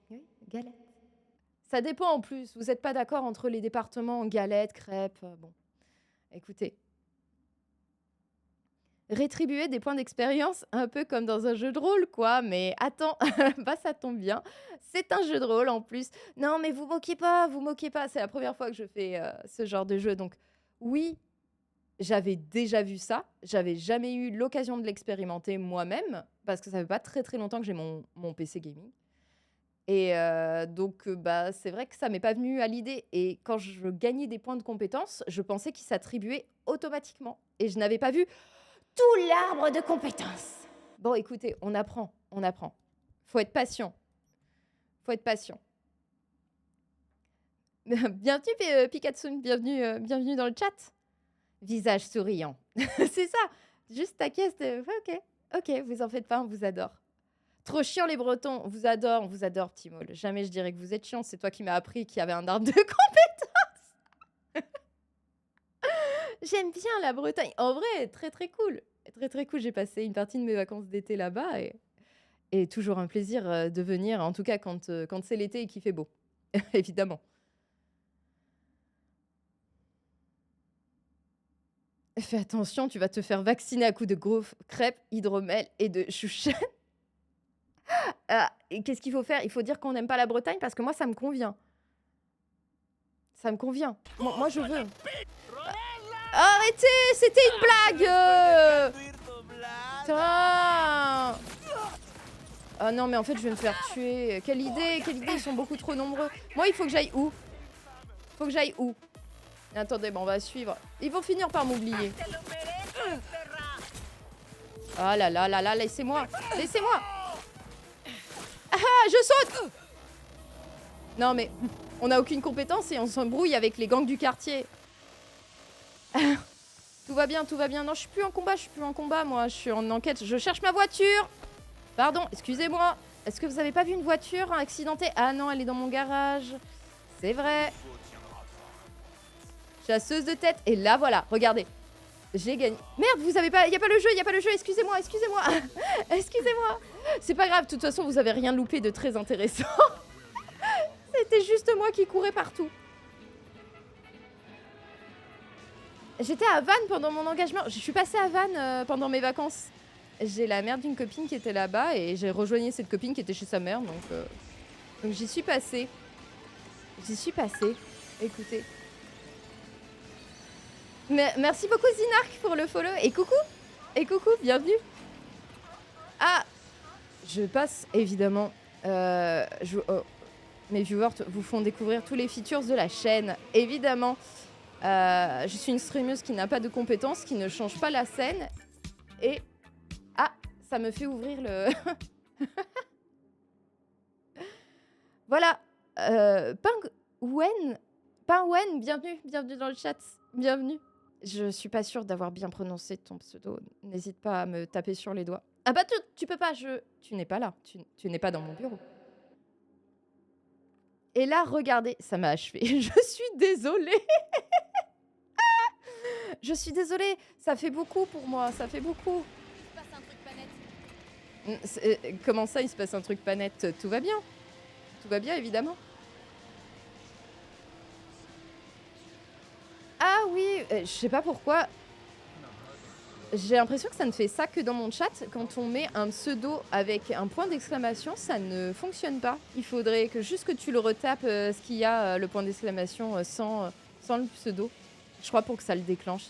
Oui, galette. Ça dépend en plus. Vous n'êtes pas d'accord entre les départements galette, crêpes. Bon, écoutez. Rétribuer des points d'expérience, un peu comme dans un jeu de rôle, quoi. Mais attends, bah ça tombe bien. C'est un jeu de rôle en plus. Non, mais vous moquez pas. C'est la première fois que je fais ce genre de jeu. Donc oui, j'avais déjà vu ça. J'avais jamais eu l'occasion de l'expérimenter moi-même parce que ça fait pas très très longtemps que j'ai mon PC gaming. Et donc, bah, c'est vrai que ça m'est pas venu à l'idée. Et quand je gagnais des points de compétences, je pensais qu'ils s'attribuaient automatiquement. Et je n'avais pas vu tout l'arbre de compétences. Bon, écoutez, on apprend. Faut être patient. Bienvenue, Pikachu, bienvenue dans le chat. Visage souriant. C'est ça. Juste ta caisse de... Ouais, ok, vous en faites pas, on vous adore. Trop chiant les Bretons, on vous adore, petit Maul. Jamais je dirais que vous êtes chiant, c'est toi qui m'as appris qu'il y avait un arbre de compétences. J'aime bien la Bretagne. En vrai, très très cool. Très cool, j'ai passé une partie de mes vacances d'été là-bas et toujours un plaisir de venir, en tout cas quand c'est l'été et qu'il fait beau, évidemment. Fais attention, tu vas te faire vacciner à coups de gros crêpes, hydromel et de chouchen. Et qu'est-ce qu'il faut faire? Il faut dire qu'on n'aime pas la Bretagne parce que moi, ça me convient. Moi, je veux. Arrêtez, c'était une blague. Putain. Ah non, mais en fait, je vais me faire tuer. Quelle idée, ils sont beaucoup trop nombreux. Moi, il faut que j'aille où? Attendez, bon, on va suivre. Ils vont finir par m'oublier. Ah là là, laissez-moi. Ah, je saute. Non, mais on n'a aucune compétence et on s'embrouille avec les gangs du quartier. Tout va bien. Non, je suis plus en combat, moi. Je suis en enquête. Je cherche ma voiture. Pardon, excusez-moi. Est-ce que vous avez pas vu une voiture accidentée? Ah non, elle est dans mon garage. C'est vrai. Chasseuse de tête. Et là, voilà, regardez. J'ai gagné. Merde, vous avez pas... Y a pas le jeu. Excusez-moi. C'est pas grave, de toute façon, vous avez rien loupé de très intéressant. C'était juste moi qui courais partout. J'étais à Vannes pendant mon engagement. Je suis passée à Vannes pendant mes vacances. J'ai la mère d'une copine qui était là-bas et j'ai rejoigné cette copine qui était chez sa mère. Donc j'y suis passée. Écoutez. Mais merci beaucoup Zinark pour le follow. Et coucou, bienvenue. Ah, je passe évidemment. Mes viewers vous font découvrir tous les features de la chaîne. Évidemment, je suis une streameuse qui n'a pas de compétences, qui ne change pas la scène. Et ah, ça me fait ouvrir le... Voilà. Pingwen, bienvenue dans le chat. Bienvenue. Je suis pas sûre d'avoir bien prononcé ton pseudo. N'hésite pas à me taper sur les doigts. Ah bah tu peux pas, tu n'es pas là. Tu n'es pas dans mon bureau. Et là, regardez, ça m'a achevé. Je suis désolée. Je suis désolée. Ça fait beaucoup pour moi. Ça fait beaucoup. Il se passe un truc pas net. Comment ça, il se passe un truc pas net? Tout va bien. Tout va bien, évidemment. Ah oui, je sais pas pourquoi. J'ai l'impression que ça ne fait ça que dans mon chat. Quand on met un pseudo avec un point d'exclamation, ça ne fonctionne pas. Il faudrait que juste que tu le retapes, ce qu'il y a, le point d'exclamation, sans le pseudo. Je crois pour que ça le déclenche.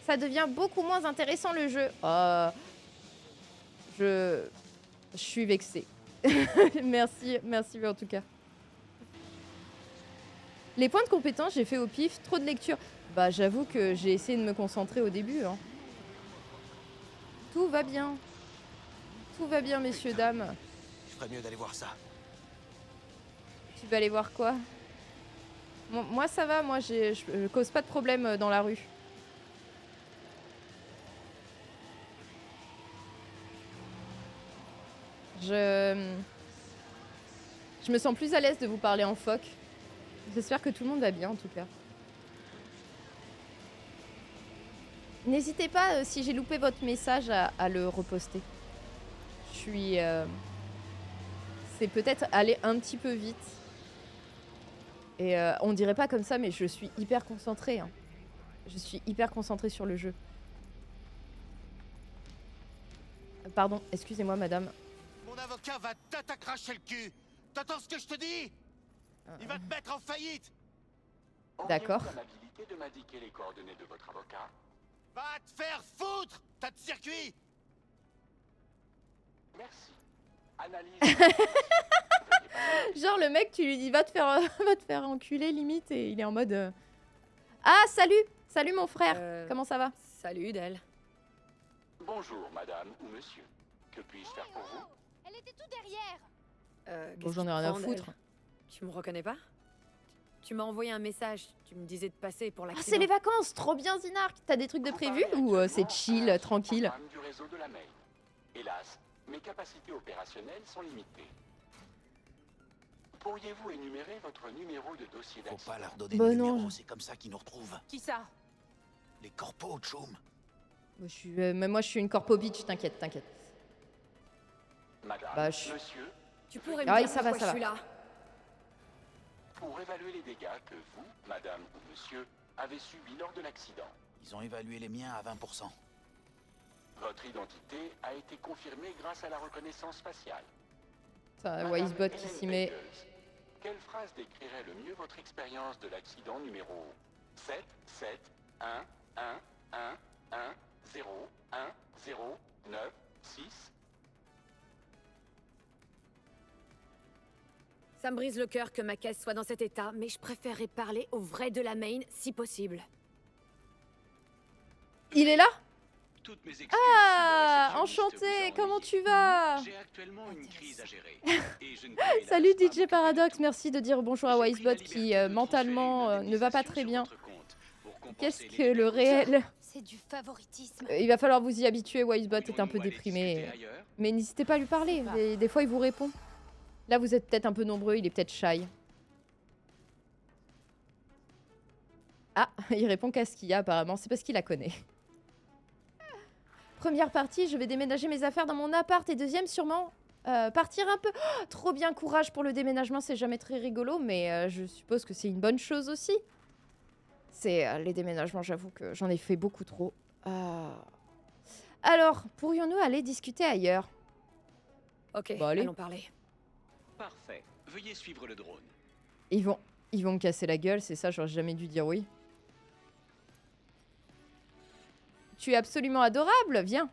Ça devient beaucoup moins intéressant le jeu. Je suis vexée. Merci en tout cas. Les points de compétence, j'ai fait au pif, trop de lecture. Bah j'avoue que j'ai essayé de me concentrer au début. Hein. Tout va bien. Tout va bien, messieurs, dames. Je ferais mieux d'aller voir ça. Tu vas aller voir quoi? Moi ça va, moi je cause pas de problème dans la rue. Je me sens plus à l'aise de vous parler en phoque. J'espère que tout le monde va bien en tout cas. N'hésitez pas, si j'ai loupé votre message, à le reposter. Je suis... C'est peut-être aller un petit peu vite. Et on dirait pas comme ça, mais je suis hyper concentrée. Hein. Je suis hyper concentrée sur le jeu. Pardon, excusez-moi madame. Mon avocat va t'accracher le cul. T'entends ce que je te dis? Il va te mettre en faillite. D'accord. Auriez-vous l'amabilité de m'indiquer les coordonnées de votre avocat? Va te faire foutre, tas de circuit. Merci. Analyse. Genre le mec, tu lui dis va te faire enculer limite et il est en mode Ah salut, salut mon frère, comment ça va? Salut, Del. Bonjour, madame ou monsieur. Que puis-je faire pour vous? Elle était tout derrière. Bon, j'en ai rien à foutre. Tu me reconnais pas? Tu m'as envoyé un message. Tu me disais de passer pour Ah l'accident. c'est les vacances, trop bien Zinark. T'as des trucs de prévu ou c'est chill, tranquille? Du réseau de la mail. Hélas, mes capacités opérationnelles sont limitées. Pourriez-vous énumérer votre numéro de dossier Faut d'accident? pas leur donner Bah le non. numéro, c'est comme ça qu'ils nous retrouvent. Qui ça? Les corpos, Choum. Même moi je suis une corpo bitch, t'inquiète. Madame, Bah, monsieur, Tu pourrais me Ah oui, dire ça va, pourquoi ça je suis là? pour évaluer les dégâts que vous, madame ou monsieur, avez subis lors de l'accident. Ils ont évalué les miens à 20%. Votre identité a été confirmée grâce à la reconnaissance faciale. Ça, Madame Wisebot qui Helen s'y met. Bakers, quelle phrase décrirait le mieux votre expérience de l'accident numéro 7 7 1 1 1 1 0 1 0 9 6? Ça me brise le cœur que ma caisse soit dans cet état, mais je préférerais parler au vrai de la main si possible. Il est là? Toutes mes excuses. Ah, si le réceptionniste enchanté, vous comment ennuie. tu vas? J'ai actuellement une crise à gérer. Et je ne peux hélas Salut pas DJ m'occuper Paradox, de tout. merci de dire bonjour à J'ai pris Wisebot la qui liberté de mentalement transférer une ne va pas indemnisation très sur bien. votre compte pour compenser Qu'est-ce les que dégâts le causés. réel? C'est du favoritisme. Il va falloir vous y habituer, Wisebot est un Pourrions-nous peu aller déprimé. discuter ailleurs? Mais n'hésitez pas à lui parler, des fois il vous répond. Là vous êtes peut-être un peu nombreux, il est peut-être shy. Ah, il répond qu'à ce qu'il y a apparemment, c'est parce qu'il la connaît. Première partie, je vais déménager mes affaires dans mon appart et deuxième sûrement partir un peu. Oh, trop bien, courage pour le déménagement, c'est jamais très rigolo, mais je suppose que c'est une bonne chose aussi. C'est les déménagements, j'avoue que j'en ai fait beaucoup trop. Alors, pourrions-nous aller discuter ailleurs? Ok, Bah, allez. allons parler. Parfait. Veuillez suivre le drone. Ils vont me casser la gueule, c'est ça, j'aurais jamais dû dire oui. Tu es absolument adorable, viens.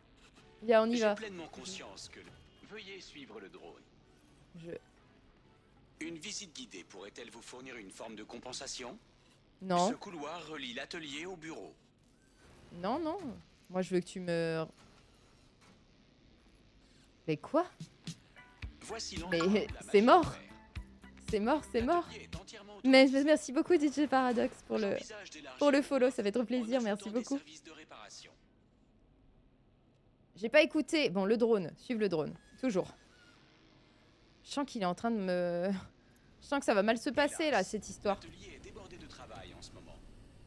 Viens, on y J'ai va. pleinement conscience que Veuillez suivre le drone. Une visite guidée pourrait-elle vous fournir une forme de compensation? Non. Ce couloir relie l'atelier au bureau. Non, non. Moi, je veux que tu me... Mais quoi? Voici Mais l'ensemble de la c'est machine mort. à faire. C'est mort, c'est mort. L'atelier est entièrement Mais automatisé. merci beaucoup DJ Paradox pour le J'envisage d'élargir le follow, ça fait trop en plaisir, merci ajoutant des beaucoup. services de réparation. J'ai pas écouté. Bon, le drone, suivre le drone, toujours. Je sens qu'il est en train de me Je sens que ça va mal se passer là, Hélas, cette histoire. L'atelier est débordé de travail en ce moment.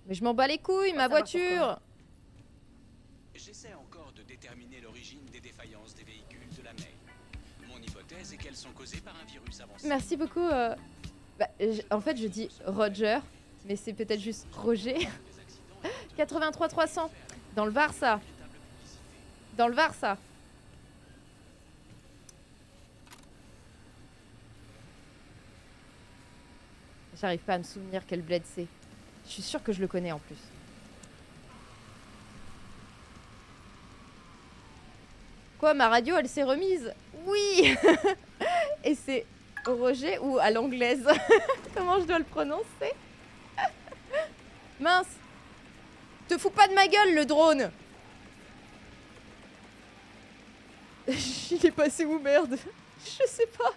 Mais je m'en bats les couilles, ma savoir voiture. J'essaie encore de déterminer l'origine des défaillances des véhicules de la Maine. Mon hypothèse est qu'elles sont causées par un virus avancé. Merci beaucoup. En fait, je dis Roger, mais c'est peut-être juste Roger. 83 300. Dans le Var, ça. Dans le Var, ça. J'arrive pas à me souvenir quel bled c'est. Je suis sûre que je le connais en plus. Quoi, ma radio, elle s'est remise? Oui. Et c'est Roger ou à l'anglaise? Comment je dois le prononcer? Mince. Te fous pas de ma gueule, le drone. Il est passé où, merde? Je sais pas.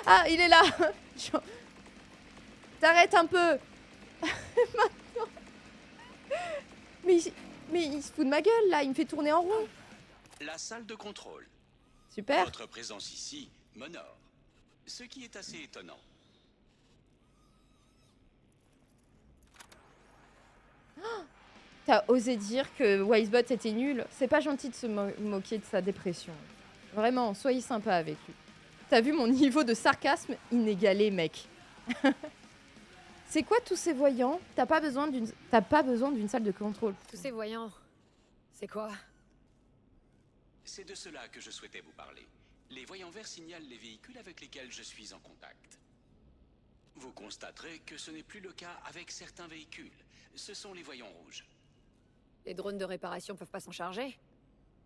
Ah, il est là. T'arrêtes un peu. Maintenant. Mais il se fout de ma gueule, là. Il me fait tourner en rond. La salle de contrôle. Super. Votre présence ici m'honore. Ce qui est assez étonnant. T'as osé dire que Wisebot était nul. C'est pas gentil de se moquer de sa dépression. Vraiment, soyez sympa avec lui. T'as vu mon niveau de sarcasme inégalé, mec. C'est quoi tous ces voyants? T'as pas besoin d'une salle de contrôle. Tous ces voyants. C'est quoi? C'est de cela que je souhaitais vous parler. Les voyants verts signalent les véhicules avec lesquels je suis en contact. Vous constaterez que ce n'est plus le cas avec certains véhicules. Ce sont les voyants rouges. Les drones de réparation peuvent pas s'en charger?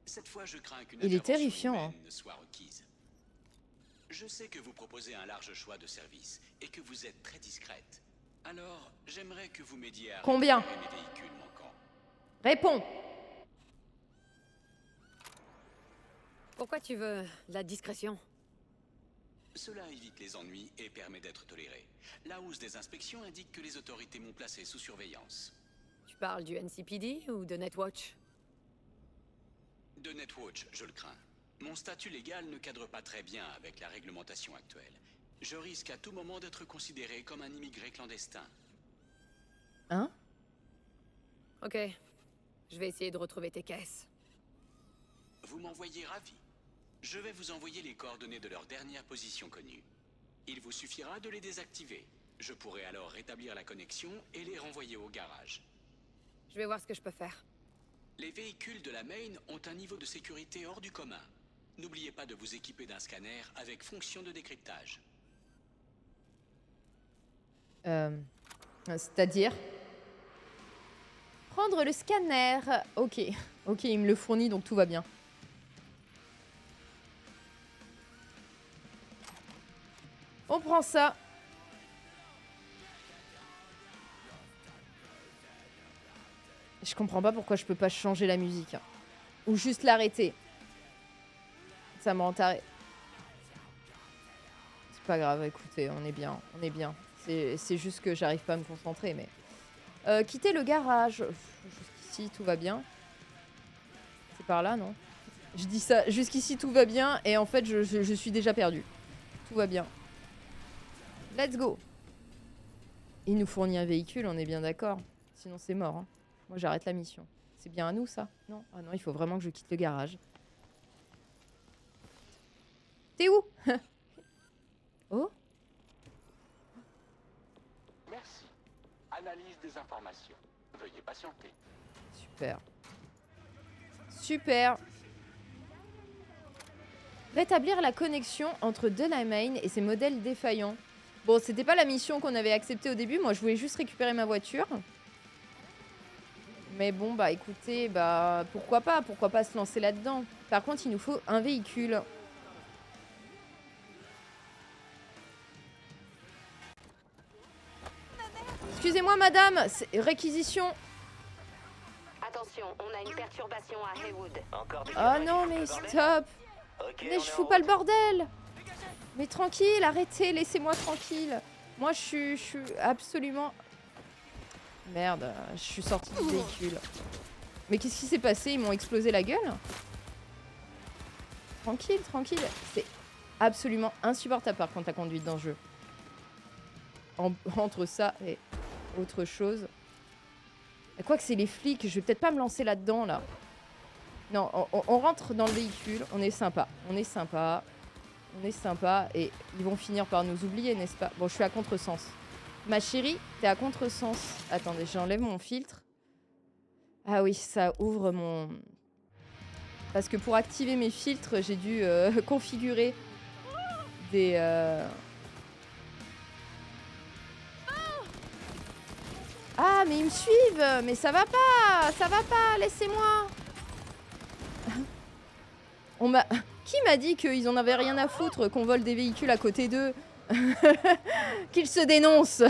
Cette fois, je crains qu'une Il est intervention terrifiant, humaine hein. ne soit requise. Je sais que vous proposez un large choix de services et que vous êtes très discrète. Alors, j'aimerais que vous m'aidiez à Combien? récupérer mes véhicules manquants. Réponds. Pourquoi tu veux de la discrétion? Cela évite les ennuis et permet d'être toléré. La hausse des inspections indique que les autorités m'ont placé sous surveillance. Tu parles du NCPD ou de Netwatch? De Netwatch, je le crains. Mon statut légal ne cadre pas très bien avec la réglementation actuelle. Je risque à tout moment d'être considéré comme un immigré clandestin. Hein? Ok. Je vais essayer de retrouver tes caisses. Vous m'envoyez ravi. Je vais vous envoyer les coordonnées de leur dernière position connue. Il vous suffira de les désactiver. Je pourrai alors rétablir la connexion et les renvoyer au garage. Je vais voir ce que je peux faire. Les véhicules de la Maine ont un niveau de sécurité hors du commun. N'oubliez pas de vous équiper d'un scanner avec fonction de décryptage. C'est-à-dire? Prendre le scanner. Ok. Ok, il me le fournit, donc tout va bien. On prend ça. Je comprends pas pourquoi je peux pas changer la musique. Hein. Ou juste l'arrêter. Ça me rend taré. C'est pas grave, écoutez, on est bien. On est bien. C'est juste que j'arrive pas à me concentrer, mais... quitter le garage. Jusqu'ici, tout va bien. C'est par là, non? Je dis ça, jusqu'ici, tout va bien, et en fait, je suis déjà perdue. Tout va bien. Let's go. Il nous fournit un véhicule, on est bien d'accord. Sinon, c'est mort. Hein. Moi, j'arrête la mission. C'est bien à nous, ça? Non? Ah non, il faut vraiment que je quitte le garage. T'es où? Oh? Merci. Analyse des informations. Veuillez patienter. Super. Super. Rétablir la connexion entre Delamain et ses modèles défaillants. Bon, c'était pas la mission qu'on avait acceptée au début. Moi, je voulais juste récupérer ma voiture. Mais bon, bah écoutez, bah pourquoi pas se lancer là-dedans. Par contre, il nous faut un véhicule. Excusez-moi, madame, c'est réquisition. Attention, on a une perturbation à Haywood. Oh non, mais stop. Mais je fous pas le bordel. Mais tranquille, arrêtez, laissez-moi tranquille. Moi, je suis absolument... Merde, je suis sortie du véhicule. Mais qu'est-ce qui s'est passé? Ils m'ont explosé la gueule? Tranquille, tranquille. absolument insupportable par contre la conduite dans le jeu. Entre ça et autre chose. Quoi que c'est les flics, je vais peut-être pas me lancer là-dedans là. Non, on rentre dans le véhicule, on est sympa. On est sympa. On est sympa et ils vont finir par nous oublier, n'est-ce pas? Bon, je suis à contresens. Ma chérie, t'es à contresens. Attendez, j'enlève mon filtre. Ah oui, ça ouvre mon... Parce que pour activer mes filtres, j'ai dû configurer des... Ah, mais ils me suivent! Mais ça va pas! Ça va pas! Laissez-moi! On m'a... Qui m'a dit qu'ils en avaient rien à foutre qu'on vole des véhicules à côté d'eux? Qu'ils se dénoncent!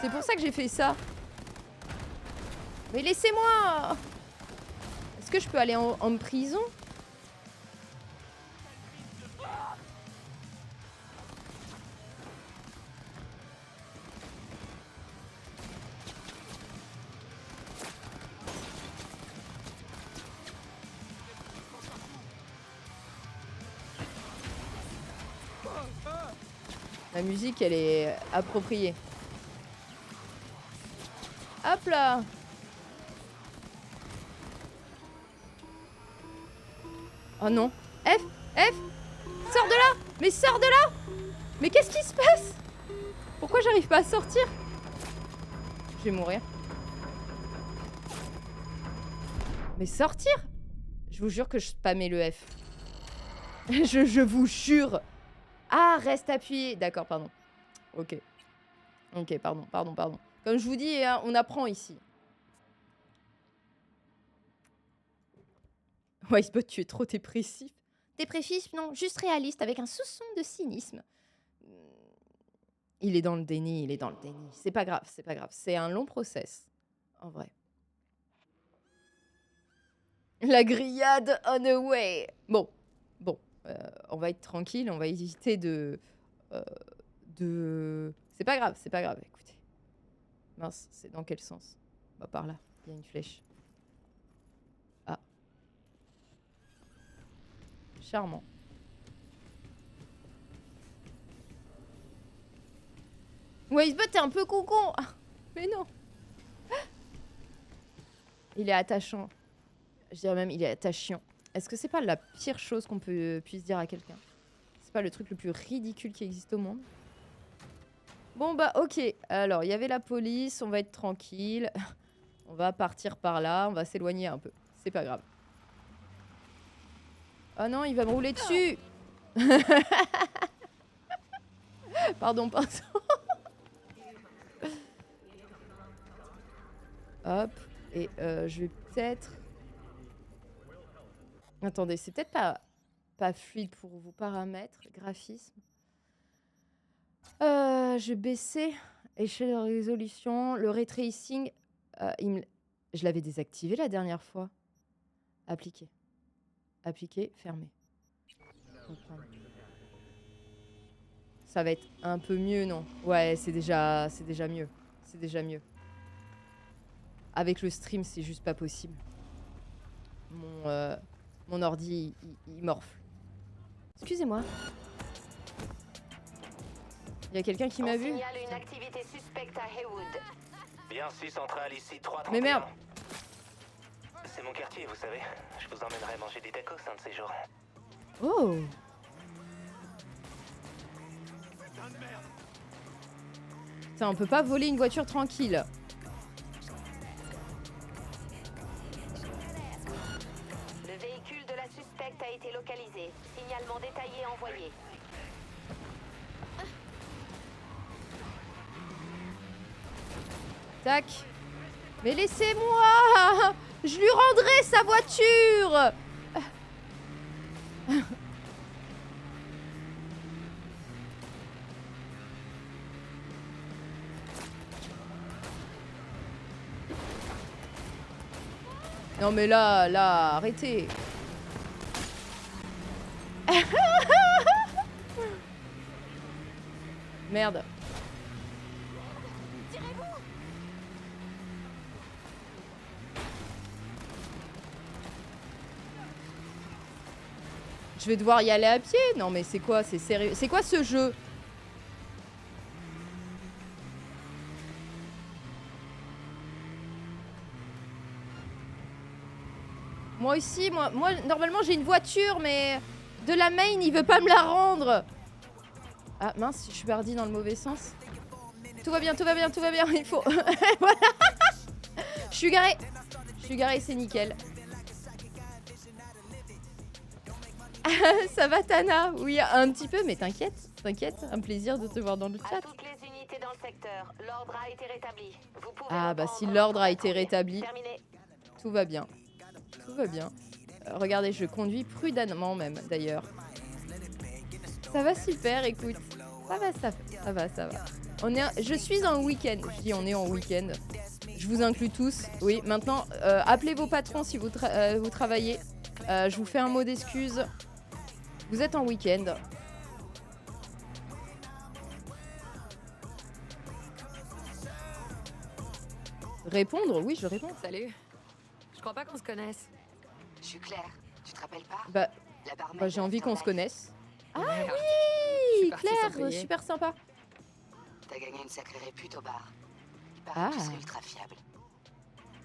C'est pour ça que j'ai fait ça. Mais laissez-moi! Est-ce que je peux aller en prison? La musique, elle est appropriée. Hop là! Oh non. F! Sors de là! Mais sors de là! Mais qu'est-ce qui se passe? Pourquoi j'arrive pas à sortir? Je vais mourir. Mais sortir? Je vous jure que je spammais le F. je vous jure. Ah, reste appuyé. D'accord, pardon. Ok. Ok, pardon. Comme je vous dis, hein, on apprend ici. Icebot, tu es trop dépressif. Dépressif, non, juste réaliste, avec un soupçon de cynisme. Il est dans le déni, C'est pas grave. C'est un long process, en vrai. La grillade on the way. Bon. On va être tranquille, on va éviter de... C'est pas grave, écoutez. Mince, c'est dans quel sens? Bah, par là, il y a une flèche. Ah. Charmant. Icebot, t'es un peu coucon. Mais non. Il est attachant. Je dirais même, il est attachant. Est-ce que c'est pas la pire chose qu'on puisse dire à quelqu'un? C'est pas le truc le plus ridicule qui existe au monde? Bon bah ok, alors il y avait la police, on va être tranquille. On va partir par là, on va s'éloigner un peu. C'est pas grave. Oh non, il va me rouler dessus. Pardon. Hop, et je vais peut-être... Attendez, c'est peut-être pas fluide pour vos paramètres, graphisme. Je vais baisser échelle de résolution, le ray tracing. Je l'avais désactivé la dernière fois. Appliquer, fermer. Ça va être un peu mieux, non? Ouais, c'est déjà mieux. Avec le stream, c'est juste pas possible. Mon ordi, il morfle. Excusez-moi. Il y a quelqu'un qui m'a vu? On signale une activité suspecte à Haywood. Bien 6 centrale ici, 331. Mais merde. C'est mon quartier, vous savez. Je vous emmènerai manger des tacos un de ces jours. Oh. Putain, on peut pas voler une voiture tranquille. Le véhicule de la suspecte a été localisé. Signalement détaillé envoyé. Tac. Mais laissez-moi. Je lui rendrai sa voiture. Non mais là, arrêtez. Merde. Je vais devoir y aller à pied. Non mais c'est quoi? C'est sérieux? C'est quoi ce jeu? Moi aussi, moi normalement j'ai une voiture, mais de la main il veut pas me la rendre. Ah mince, je suis partie dans le mauvais sens. Tout va bien, tout va bien, tout va bien. Il faut. Voilà. Je suis garée, c'est nickel. Ça va Tana? Oui, un petit peu, mais t'inquiète, un plaisir de te voir dans le chat. À toutes les unités dans le secteur, l'ordre a été rétabli. Vous pouvez Ah bah si reprendre l'ordre a votre été patrouille. rétabli, Terminé. tout va bien. Tout va bien. Regardez, je conduis prudemment même d'ailleurs. Ça va super, écoute. Ça va. Je suis en week-end. Je dis on est en week-end. Je vous inclus tous. Oui, maintenant, appelez vos patrons si vous travaillez. Je vous fais un mot d'excuse. Vous êtes en week-end. Répondre? Oui, je réponds. Salut. Je crois pas qu'on se connaisse. Je suis Claire. Tu te rappelles pas? Bah, La barmaid j'ai envie de qu'on se Afterlife. connaisse. Ah Merde. Je oui, suis partie sans Claire, payer. super sympa. T'as gagné une sacrée répute au bar. Il paraît que tu Ah. serais ultra fiable.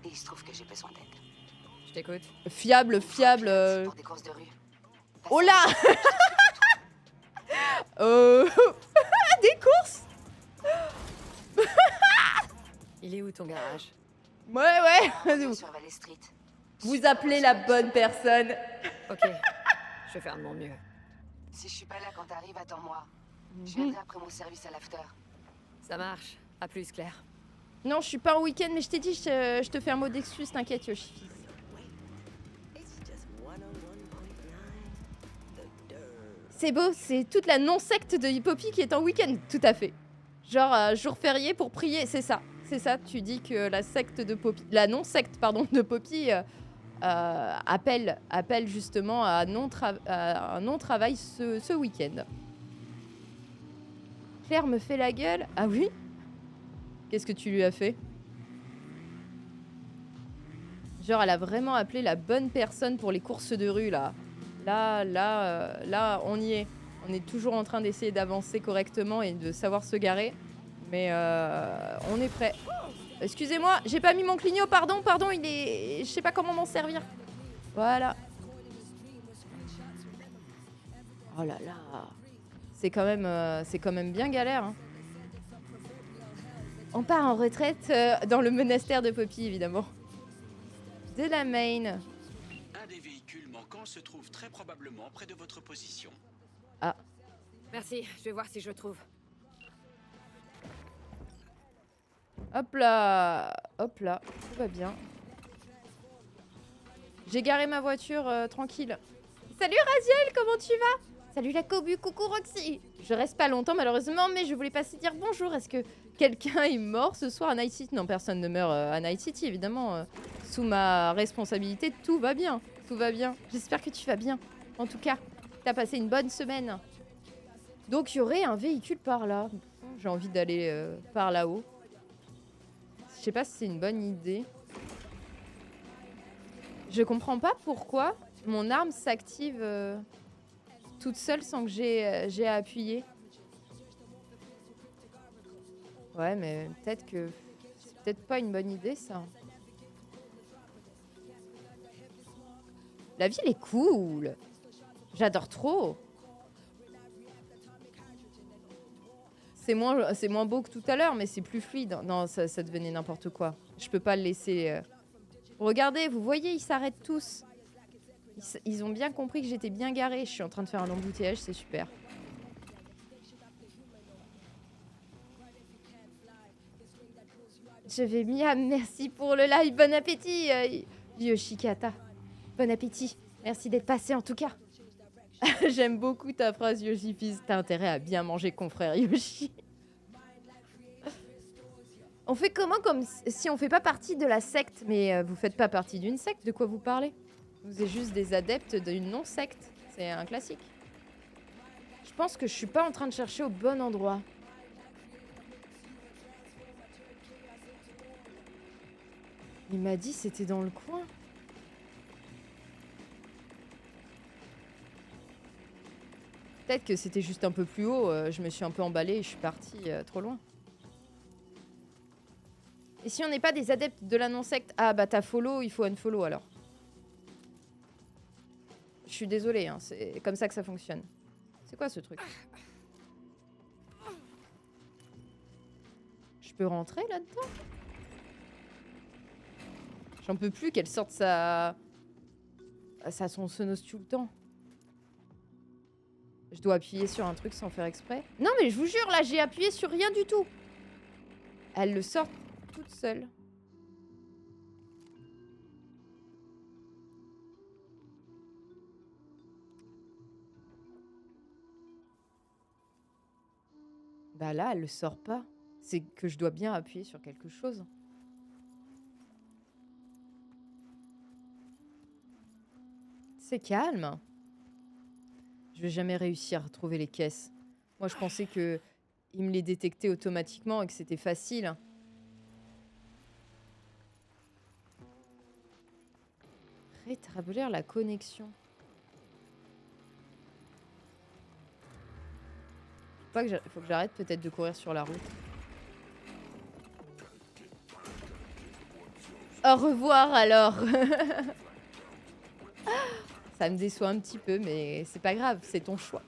Et il se trouve que j'ai besoin d'aide. Je t'écoute. Fiable. Pour des courses de rue. T'as Oh là Des courses. Il est où ton garage? Ouais. ça sur Valley Street. Vous appelez la bonne personne. Ok. Je vais faire de mon mieux. Si je suis pas là quand t'arrives, attends-moi. Je Mhm. viendrai après mon service à l'after. Ça marche. À plus, Claire. Non, je suis pas en week-end, mais je t'ai dit, je te fais un mot d'excuse, t'inquiète, Yoshi. C'est beau, c'est toute la non-secte de Poppy qui est en week-end, tout à fait. Genre, jour férié pour prier, c'est ça. C'est ça, tu dis que la secte de Poppy, la non-secte, pardon, de Poppy appelle justement à un non-travail ce week-end. Claire me fait la gueule. Ah oui? Qu'est-ce que tu lui as fait? Genre, elle a vraiment appelé la bonne personne pour les courses de rue, là. Là, on y est. On est toujours en train d'essayer d'avancer correctement et de savoir se garer. Mais on est prêt. Excusez-moi, j'ai pas mis mon clignot, pardon, il est... Je sais pas comment m'en servir. Voilà. Oh là là. C'est quand même bien galère, hein. On part en retraite dans le monastère de Poppy, évidemment. De la Main. Un des véhicules manquants se trouve très probablement près de votre position. Ah. Merci. Je vais voir si je le trouve. Hop là, tout va bien. J'ai garé ma voiture tranquille. Salut Raziel, comment tu vas? Salut la Cobu, coucou Roxy. Je reste pas longtemps malheureusement, mais je voulais passer dire bonjour. Est-ce que quelqu'un est mort ce soir à Night City? Non, personne ne meurt à Night City, évidemment. Sous ma responsabilité, tout va bien. Tout va bien. J'espère que tu vas bien. En tout cas, t'as passé une bonne semaine. Donc, il y aurait un véhicule par là. J'ai envie d'aller par là-haut. Je sais pas si c'est une bonne idée. Je comprends pas pourquoi mon arme s'active toute seule sans que j'ai à appuyer. Ouais, mais peut-être que c'est peut-être pas une bonne idée, ça. La ville est cool. J'adore trop. C'est moins beau que tout à l'heure, mais c'est plus fluide. Non, ça devenait n'importe quoi. Je peux pas le laisser. Regardez, vous voyez, ils s'arrêtent tous. Ils ont bien compris que j'étais bien garée. Je suis en train de faire un embouteillage, c'est super. Je vais Miam, merci pour le live. Bon appétit, Yoshikata. Bon appétit. Merci d'être passé en tout cas. J'aime beaucoup ta phrase, Yoshi Fils. T'as intérêt à bien manger, confrère Yoshi. On fait comment comme si on fait pas partie de la secte? Mais vous faites pas partie d'une secte, de quoi vous parlez? Vous êtes juste des adeptes d'une non-secte. C'est un classique. Je pense que je suis pas en train de chercher au bon endroit. Il m'a dit c'était dans le coin. Peut-être que c'était juste un peu plus haut. Je me suis un peu emballée et je suis partie trop loin. Et si on n'est pas des adeptes de la non-secte... Ah bah t'as follow, il faut unfollow alors. Je suis désolée, hein, c'est comme ça que ça fonctionne. C'est quoi ce truc? Je peux rentrer là-dedans? J'en peux plus qu'elle sorte sa tronçonneuse tout le temps. Je dois appuyer sur un truc sans faire exprès. Non mais je vous jure, là j'ai appuyé sur rien du tout. Elle le sort toute seule. Bah là, elle le sort pas. C'est que je dois bien appuyer sur quelque chose. C'est calme. Je vais jamais réussir à trouver les caisses. Moi, je pensais que il me les détectait automatiquement et que c'était facile. Rétablir la connexion. Faut que j'arrête peut-être de courir sur la route. Au revoir alors. Ça me déçoit un petit peu, mais c'est pas grave, c'est ton choix.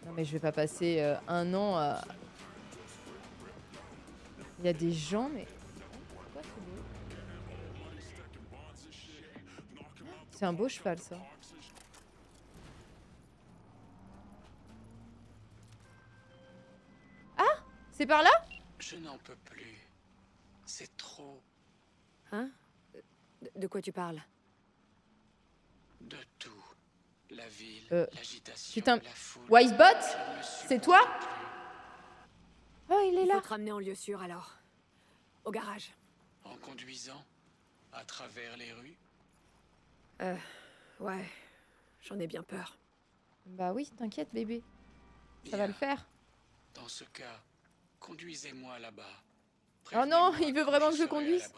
Non mais je vais pas passer un an à... Il y a des gens, mais... C'est quoi ce bruit? C'est un beau cheval, ça. Ah! C'est par là? Je n'en peux plus. C'est trop. Hein? De quoi tu parles? De tout. La ville, l'agitation, Putain, la foule. Wisebot? C'est toi? Oh, il est Il là. faut te ramener en lieu sûr alors. Au garage. En conduisant à travers les rues. Ouais. J'en ai bien peur. Bah oui, t'inquiète bébé. Ça va le faire. Dans ce cas, conduisez-moi là-bas. Oh non, il veut vraiment que je conduise.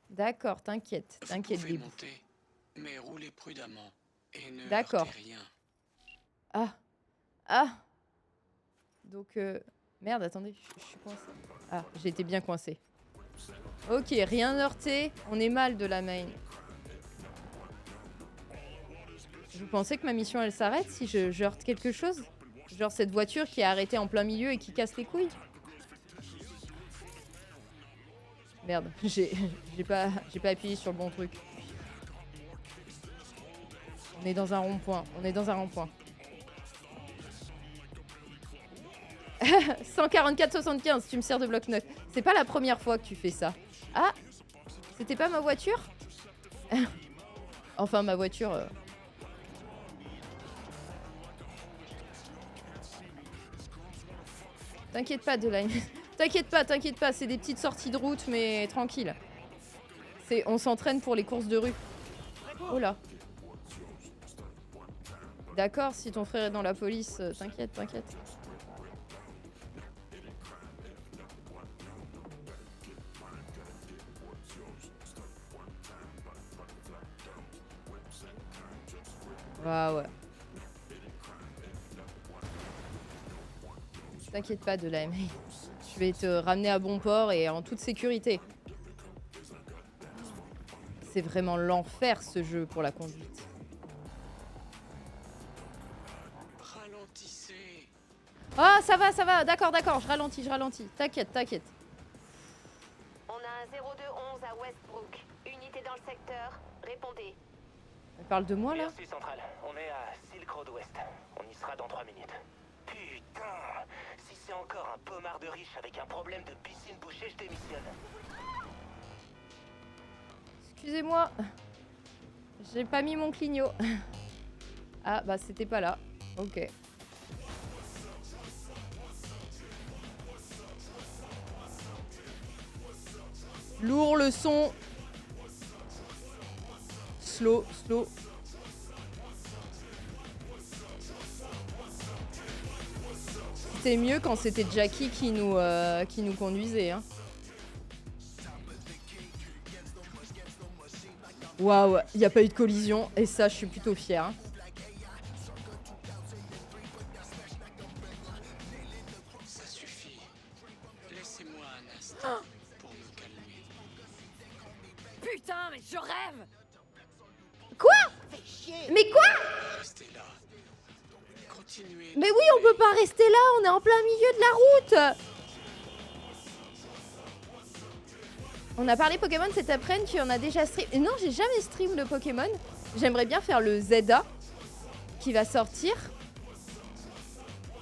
D'accord, t'inquiète, t'inquiète Vous pouvez bébé. monter, mais roulez prudemment et ne D'accord. heurtez rien. Ah. Ah. Donc, merde, attendez, je suis coincée. Ah, j'ai été bien coincée. Ok, rien heurté. On est mal de la main. Vous pensez que ma mission, elle s'arrête si je heurte quelque chose? Genre cette voiture qui est arrêtée en plein milieu et qui casse les couilles? Merde, j'ai pas appuyé sur le bon truc. On est dans un rond-point. On est dans un rond-point. 144,75, tu me sers de bloc-notes. C'est pas la première fois que tu fais ça. Ah, c'était pas ma voiture? Enfin, ma voiture... T'inquiète pas, Delaine. T'inquiète pas, c'est des petites sorties de route, mais tranquille. On s'entraîne pour les courses de rue. Oh là. D'accord, si ton frère est dans la police, t'inquiète, t'inquiète. Ah ouais. T'inquiète pas de la MA. Je vais te ramener à bon port et en toute sécurité. C'est vraiment l'enfer ce jeu pour la conduite. Ralentissez. Ah, ça va, d'accord, je ralentis. T'inquiète. On a un 0211 à Westbrook. Unité dans le secteur. Répondez. Elle parle de moi là? Merci Central. On est à Silk Road West. On y sera dans 3 minutes. Putain! Si c'est encore un pommard de riche avec un problème de piscine bouchée, je démissionne. Excusez-moi. J'ai pas mis mon clignot. Ah, bah c'était pas là. Ok. Lourd le son. Slow. C'était mieux quand c'était Jackie qui nous conduisait. Hein. Waouh, il n'y a pas eu de collision et ça, je suis plutôt fière. Hein. Ça suffit. Laissez-moi un instant pour me calmer. Putain, mais je rêve! Quoi? Mais quoi? Restez là. Continuez. Mais oui, on peut pas rester là, on est en plein milieu de la route. On a parlé Pokémon cet après-midi, tu en as déjà stream. Non, j'ai jamais stream le Pokémon. J'aimerais bien faire le ZA qui va sortir.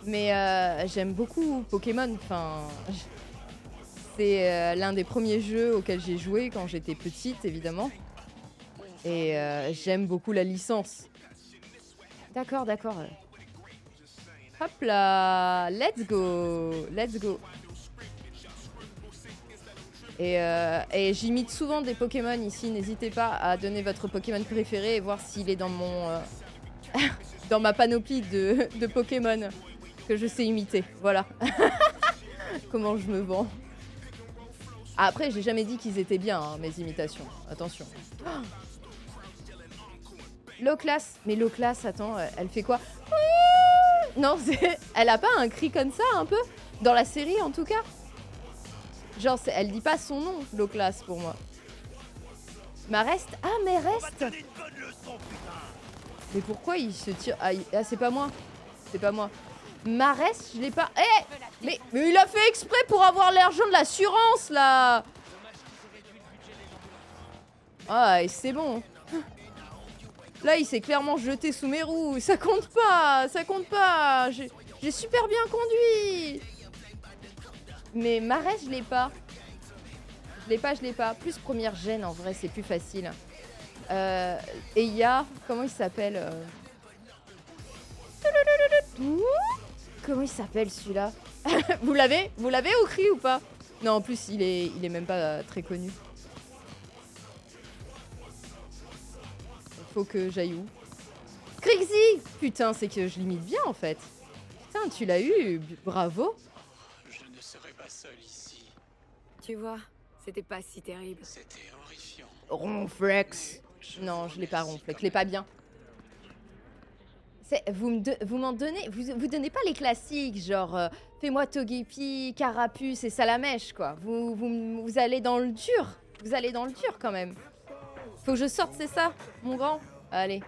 Mais j'aime beaucoup Pokémon. Enfin, c'est l'un des premiers jeux auxquels j'ai joué quand j'étais petite, évidemment. Et j'aime beaucoup la licence. D'accord, d'accord. Hop là, let's go, let's go. Et j'imite souvent des Pokémon ici. N'hésitez pas à donner votre Pokémon préféré et voir s'il est dans mon dans ma panoplie de Pokémon que je sais imiter. Voilà. Comment je me vends. Après, j'ai jamais dit qu'ils étaient bien, hein, mes imitations. Attention. Oh, low class. Mais low class, attends, elle fait quoi? Non, elle a pas un cri comme ça, un peu? Dans la série, en tout cas? Genre, elle dit pas son nom, low class, pour moi. Marest? Ah, mais reste! Mais pourquoi il se tire? Ah, c'est pas moi. C'est pas moi. Marest, je l'ai pas... mais il a fait exprès pour avoir l'argent de l'assurance, là! Ah, et c'est bon. Là, il s'est clairement jeté sous mes roues. Ça compte pas, ça compte pas. J'ai super bien conduit. Mais Marès, je l'ai pas. Je l'ai pas. Plus première gêne, en vrai, c'est plus facile. Et il y a... Comment il s'appelle Comment il s'appelle, celui-là? Vous l'avez au cri ou pas? Non, en plus, il est même pas très connu. Faut que j'aille où? Crixie! Putain, c'est que je limite bien, en fait. Putain, tu l'as eu. Bravo. Je ne serai pas seul ici. Tu vois, c'était pas si terrible. C'était horrifiant. Ronflex. Non, je l'ai pas ronflex. Je l'ai pas bien. Vous m'en donnez... Vous donnez pas les classiques, genre... Fais-moi Togepi, Carapuce et Salamèche, quoi. Vous allez dans le dur. Vous allez dans le dur, quand même. Faut que je sorte, c'est ça, mon grand? Allez,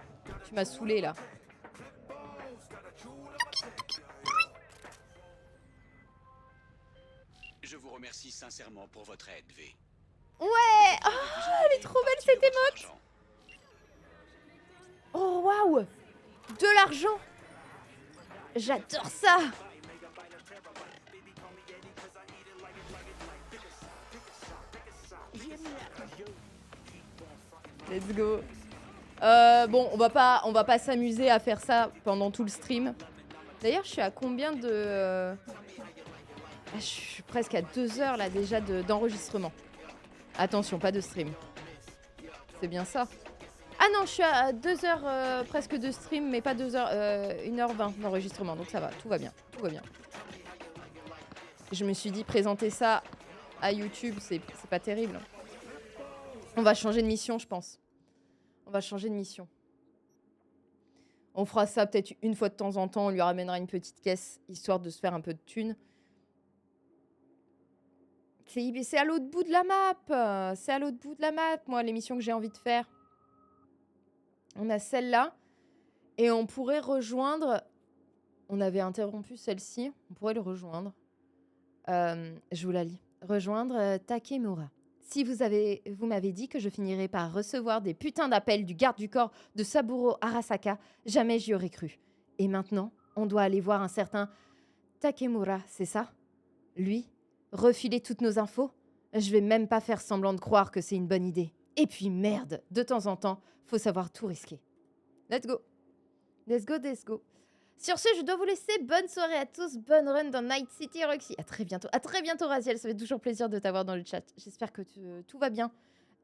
tu m'as saoulé, là. Je vous remercie sincèrement pour votre aide, V. Ouais! Oh, elle est trop belle, cette émote! Oh, waouh! De l'argent! J'adore ça! Let's go. Bon, on va pas s'amuser à faire ça pendant tout le stream. D'ailleurs, je suis à combien de... Je suis presque à 2 heures là déjà d'enregistrement. Attention, pas de stream. C'est bien ça. Ah non, je suis à 2 heures presque de stream, mais pas 2 heures, 1h20 d'enregistrement. Donc ça va, tout va bien, tout va bien. Je me suis dit, présenter ça à YouTube, c'est pas terrible. On va changer de mission, je pense. On va changer de mission. On fera ça peut-être une fois de temps en temps. On lui ramènera une petite caisse, histoire de se faire un peu de thunes. C'est à l'autre bout de la map. C'est à l'autre bout de la map, moi, l'émission que j'ai envie de faire. On a celle-là. Et on pourrait rejoindre... On avait interrompu celle-ci. On pourrait le rejoindre. Je vous la lis. Rejoindre Takemura. Si vous m'avez dit que je finirais par recevoir des putains d'appels du garde du corps de Saburo Arasaka, jamais j'y aurais cru. Et maintenant, on doit aller voir un certain Takemura, c'est ça? Lui? Refiler toutes nos infos? Je vais même pas faire semblant de croire que c'est une bonne idée. Et puis merde, de temps en temps, faut savoir tout risquer. Let's go. Let's go, let's go. Sur ce, je dois vous laisser. Bonne soirée à tous. Bonne run dans Night City, Roxy. À très bientôt. À très bientôt, Raziel. Ça fait toujours plaisir de t'avoir dans le chat. J'espère que tout va bien.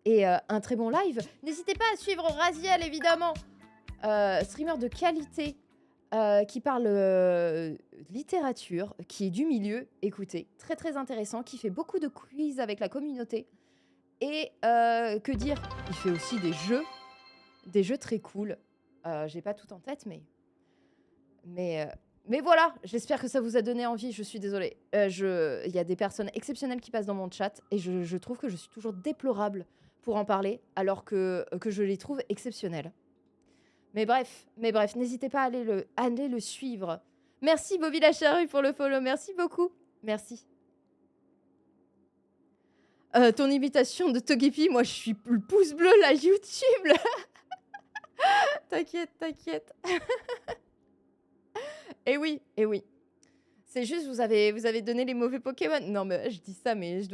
Et un très bon live. N'hésitez pas à suivre Raziel, évidemment. Streamer de qualité qui parle littérature, qui est du milieu. Écoutez, très très intéressant. Qui fait beaucoup de quiz avec la communauté. Et que dire? Il fait aussi des jeux très cool. J'ai pas tout en tête, mais voilà, j'espère que ça vous a donné envie. Je suis désolée. Il y a des personnes exceptionnelles qui passent dans mon chat et je trouve que je suis toujours déplorable pour en parler, alors que je les trouve exceptionnelles. Mais bref, n'hésitez pas à aller le suivre. Merci Bobby la charrue pour le follow, merci beaucoup. Merci. Ton imitation de Togepi, moi je suis le pouce bleu, la YouTube là. T'inquiète. Et oui. C'est juste, vous avez donné les mauvais Pokémon. Non, mais je dis ça, mais je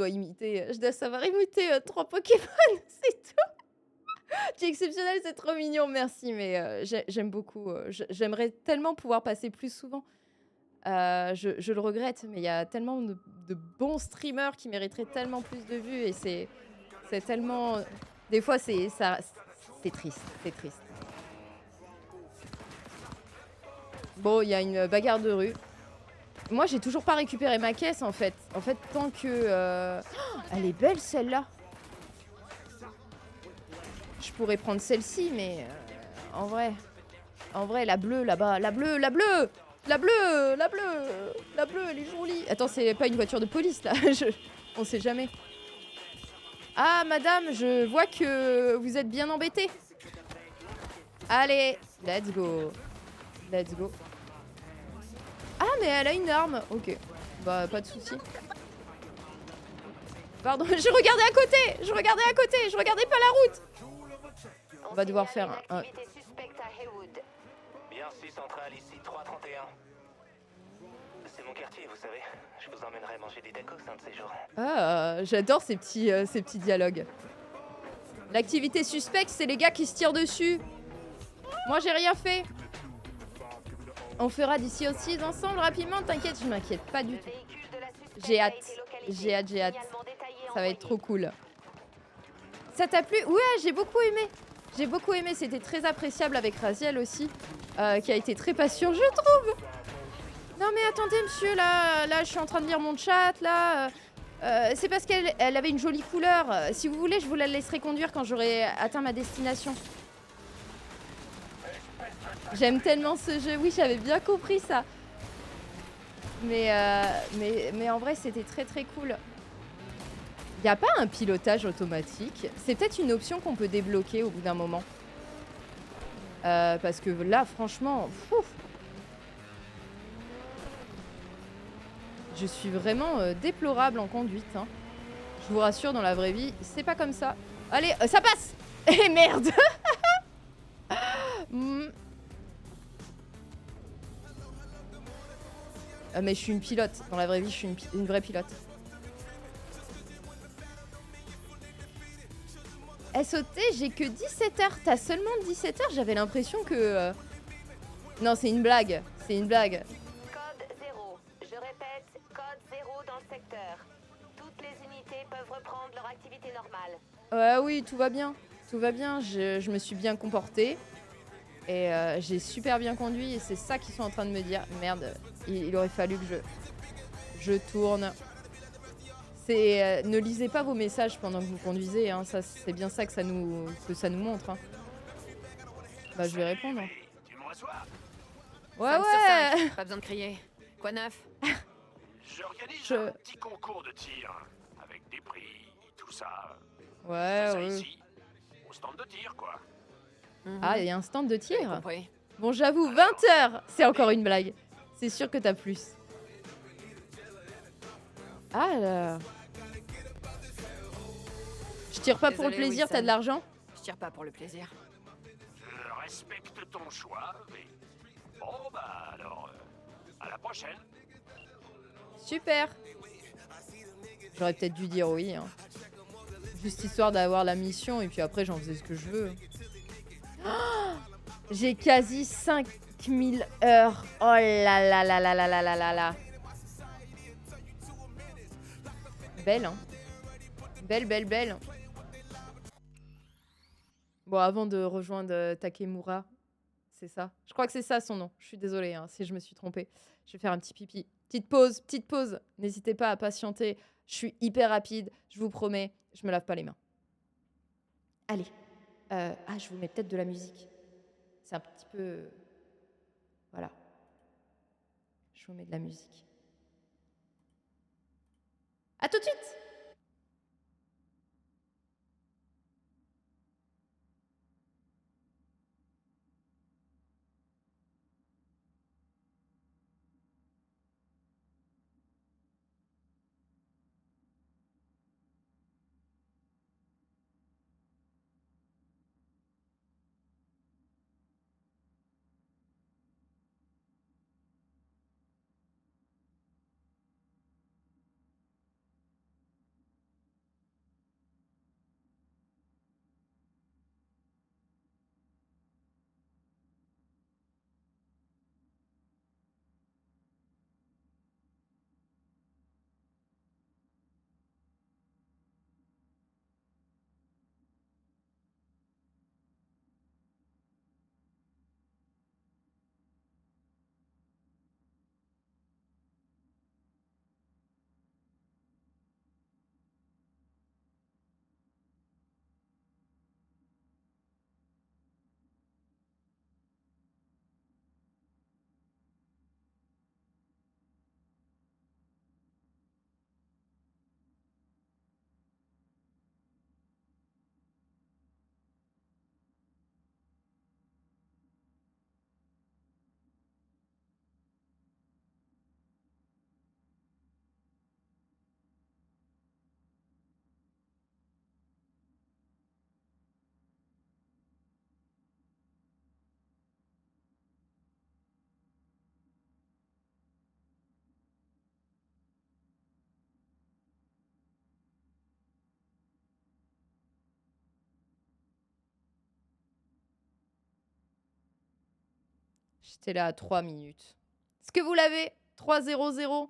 dois savoir imiter 3 Pokémon, c'est tout. Tu es exceptionnel, c'est trop mignon, merci. Mais j'aime beaucoup. J'aimerais tellement pouvoir passer plus souvent. Je le regrette, mais il y a tellement de bons streamers qui mériteraient tellement plus de vues. Et c'est tellement... Des fois, c'est triste, Bon, il y a une bagarre de rue. Moi, j'ai toujours pas récupéré ma caisse, en fait. En fait, tant que... Oh, elle est belle, celle-là. Je pourrais prendre celle-ci, mais... En vrai, la bleue, là-bas. La bleue, elle est jolie. Attends, c'est pas une voiture de police, là. On sait jamais. Ah, madame, je vois que vous êtes bien embêtée. Allez, let's go. Ah, mais elle a une arme. Ok. Bah, pas de souci. Pardon, je regardais à côté. Je regardais pas la route. On va devoir faire un... Bien 6 centrale ici, 331. C'est mon quartier, vous savez. Je vous emmènerai manger des tacos un de ces jours. Ah, j'adore ces petits dialogues. L'activité suspecte, c'est les gars qui se tirent dessus. Moi, j'ai rien fait. On fera d'ici aussi ensemble rapidement, t'inquiète, je m'inquiète pas du tout. J'ai hâte. Ça va être trop cool. Ça t'a plu? Ouais, j'ai beaucoup aimé. C'était très appréciable avec Raziel aussi, qui a été très patient, je trouve. Non mais attendez monsieur, là je suis en train de lire mon chat, là. C'est parce qu'elle avait une jolie couleur. Si vous voulez, je vous la laisserai conduire quand j'aurai atteint ma destination. J'aime tellement ce jeu. Oui, j'avais bien compris ça. Mais en vrai, c'était très très cool. Il n'y a pas un pilotage automatique. C'est peut-être une option qu'on peut débloquer au bout d'un moment. Parce que là, franchement... Je suis vraiment déplorable en conduite. Hein. Je vous rassure, dans la vraie vie, c'est pas comme ça. Allez, ça passe. Eh merde. Mais je suis une pilote. Dans la vraie vie, je suis une vraie pilote. SOT, j'ai que 17h. T'as seulement 17h? J'avais l'impression que... Non, c'est une blague. Code 0. Je répète, code 0 dans le secteur. Toutes les unités peuvent reprendre leur activité normale. Oui, tout va bien. Je me suis bien comportée. Et j'ai super bien conduit. Et c'est ça qu'ils sont en train de me dire. Merde, il aurait fallu que je tourne. Ne lisez pas vos messages pendant que vous conduisez. Hein. Ça, c'est bien ça que ça nous montre. Hein. Bah, je vais répondre. Tu me reçois? Ouais. Pas besoin de crier. Quoi neuf? J'organise un petit concours de tir. Avec des prix, tout ça. Ouais. Ici, au stand de tir, quoi. Ah, il y a un stand de tir? Compris. Bon, j'avoue, 20h, c'est encore une blague. C'est sûr que t'as plus. Ah là. Je tire pas pour le plaisir, Wilson. t'as de l'argent? Je tire pas pour le plaisir. Je respecte ton choix, mais... Bon, bah alors... à la prochaine. Super. J'aurais peut-être dû dire oui. Hein. Juste histoire d'avoir la mission et puis après j'en faisais ce que je veux. Oh, j'ai quasi 5000 heures. Oh là là là là là là là là là. Belle, hein. Belle. Bon, avant de rejoindre Takemura, c'est ça. Je crois que c'est ça son nom. Je suis désolée hein, si je me suis trompée. Je vais faire un petit pipi. Petite pause. N'hésitez pas à patienter. Je suis hyper rapide. Je vous promets, je me lave pas les mains. Allez. Je vous mets peut-être de la musique. C'est un petit peu... Voilà. Je vous mets de la musique. À tout de suite! J'étais là à 3 minutes. Est-ce que vous l'avez? 3-0-0.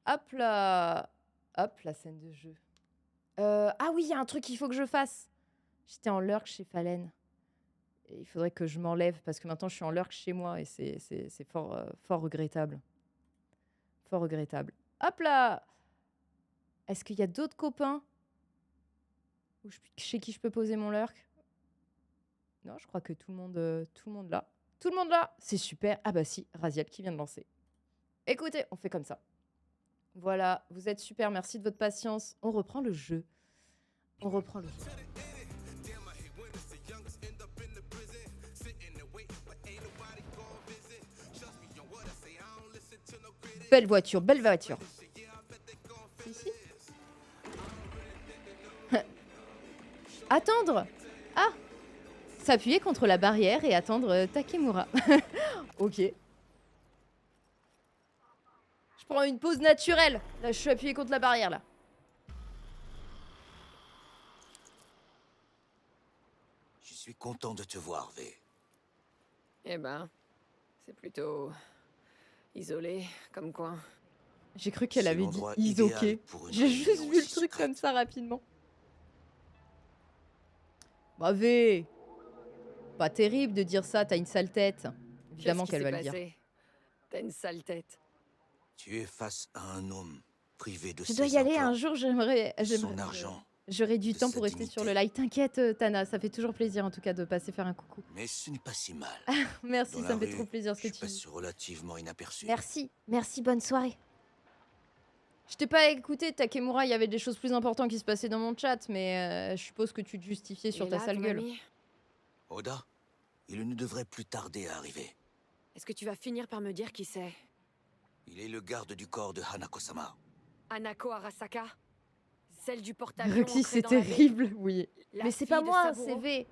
Hop là. Hop, la scène de jeu. Ah oui, il y a un truc qu'il faut que je fasse. J'étais en lurk chez Fallen. Et il faudrait que je m'enlève parce que maintenant je suis en lurk chez moi et c'est fort, fort regrettable. Fort regrettable. Hop là. Est-ce qu'il y a d'autres copains chez qui je peux poser mon lurk? Non, je crois que tout le monde là. Tout le monde là. C'est super. Ah bah si, Raziel qui vient de lancer. Écoutez, on fait comme ça. Voilà, vous êtes super. Merci de votre patience. On reprend le jeu. On reprend le jeu. Belle voiture, belle voiture. Ici. Attendre. Ah. S'appuyer contre la barrière et attendre Takemura. Ok. Je prends une pause naturelle. Là, je suis appuyée contre la barrière, là. Je suis content de te voir, V. Eh ben, c'est plutôt isolé comme coin. J'ai cru qu'elle avait dit l'endroit isoké. idéal pour une J'ai juste réunion vu le aussi truc secrète. comme ça rapidement. Bah V, pas terrible de dire ça, t'as une sale tête. Évidemment qu'elle va le dire. T'as une sale tête. Tu es face à un homme privé de Je dois ses y aller implants, un jour, j'aimerais. son argent. J'aurai du de temps sa pour rester dignité. sur le live. T'inquiète, Tana, ça fait toujours plaisir en tout cas de passer faire un coucou. Mais ce n'est pas si mal. Merci, Dans ça la me fait rue, trop plaisir ce que je tu passe dis. relativement inaperçu. Merci, merci, bonne soirée. Je t'ai pas écouté, Takemura, il y avait des choses plus importantes qui se passaient dans mon chat, mais je suppose que tu te justifiais sur Il est ta là, sale ton gueule. ami? Oda, il ne devrait plus tarder à arriver. Est-ce que tu vas finir par me dire qui c'est? Il est le garde du corps de Hanako-sama. Anako Arasaka? Celle du porte-avions Roxy, ancré c'est dans la baie? terrible, oui. La Mais c'est fille pas de moi, Saburo? c'est V,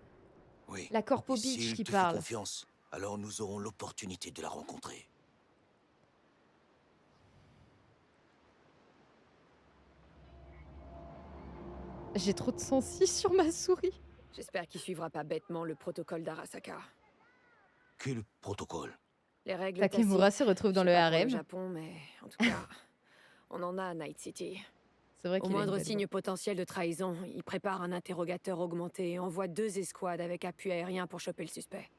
Oui. la Corpo Et Beach s'il qui te fait parle. confiance, alors nous aurons l'opportunité de la rencontrer. J'ai trop de sensi sur ma souris. J'espère qu'il suivra pas bêtement le protocole d'Arasaka. Quel protocole? Les règles Takemura tacites. se retrouve dans Je le sais pas pour harem. Japon, mais en tout cas, on en a à Night City. C'est vrai Au qu'il a une moindre belle signe voix. potentiel de trahison, il prépare un interrogateur augmenté et envoie 2 escouades avec appui aérien pour choper le suspect.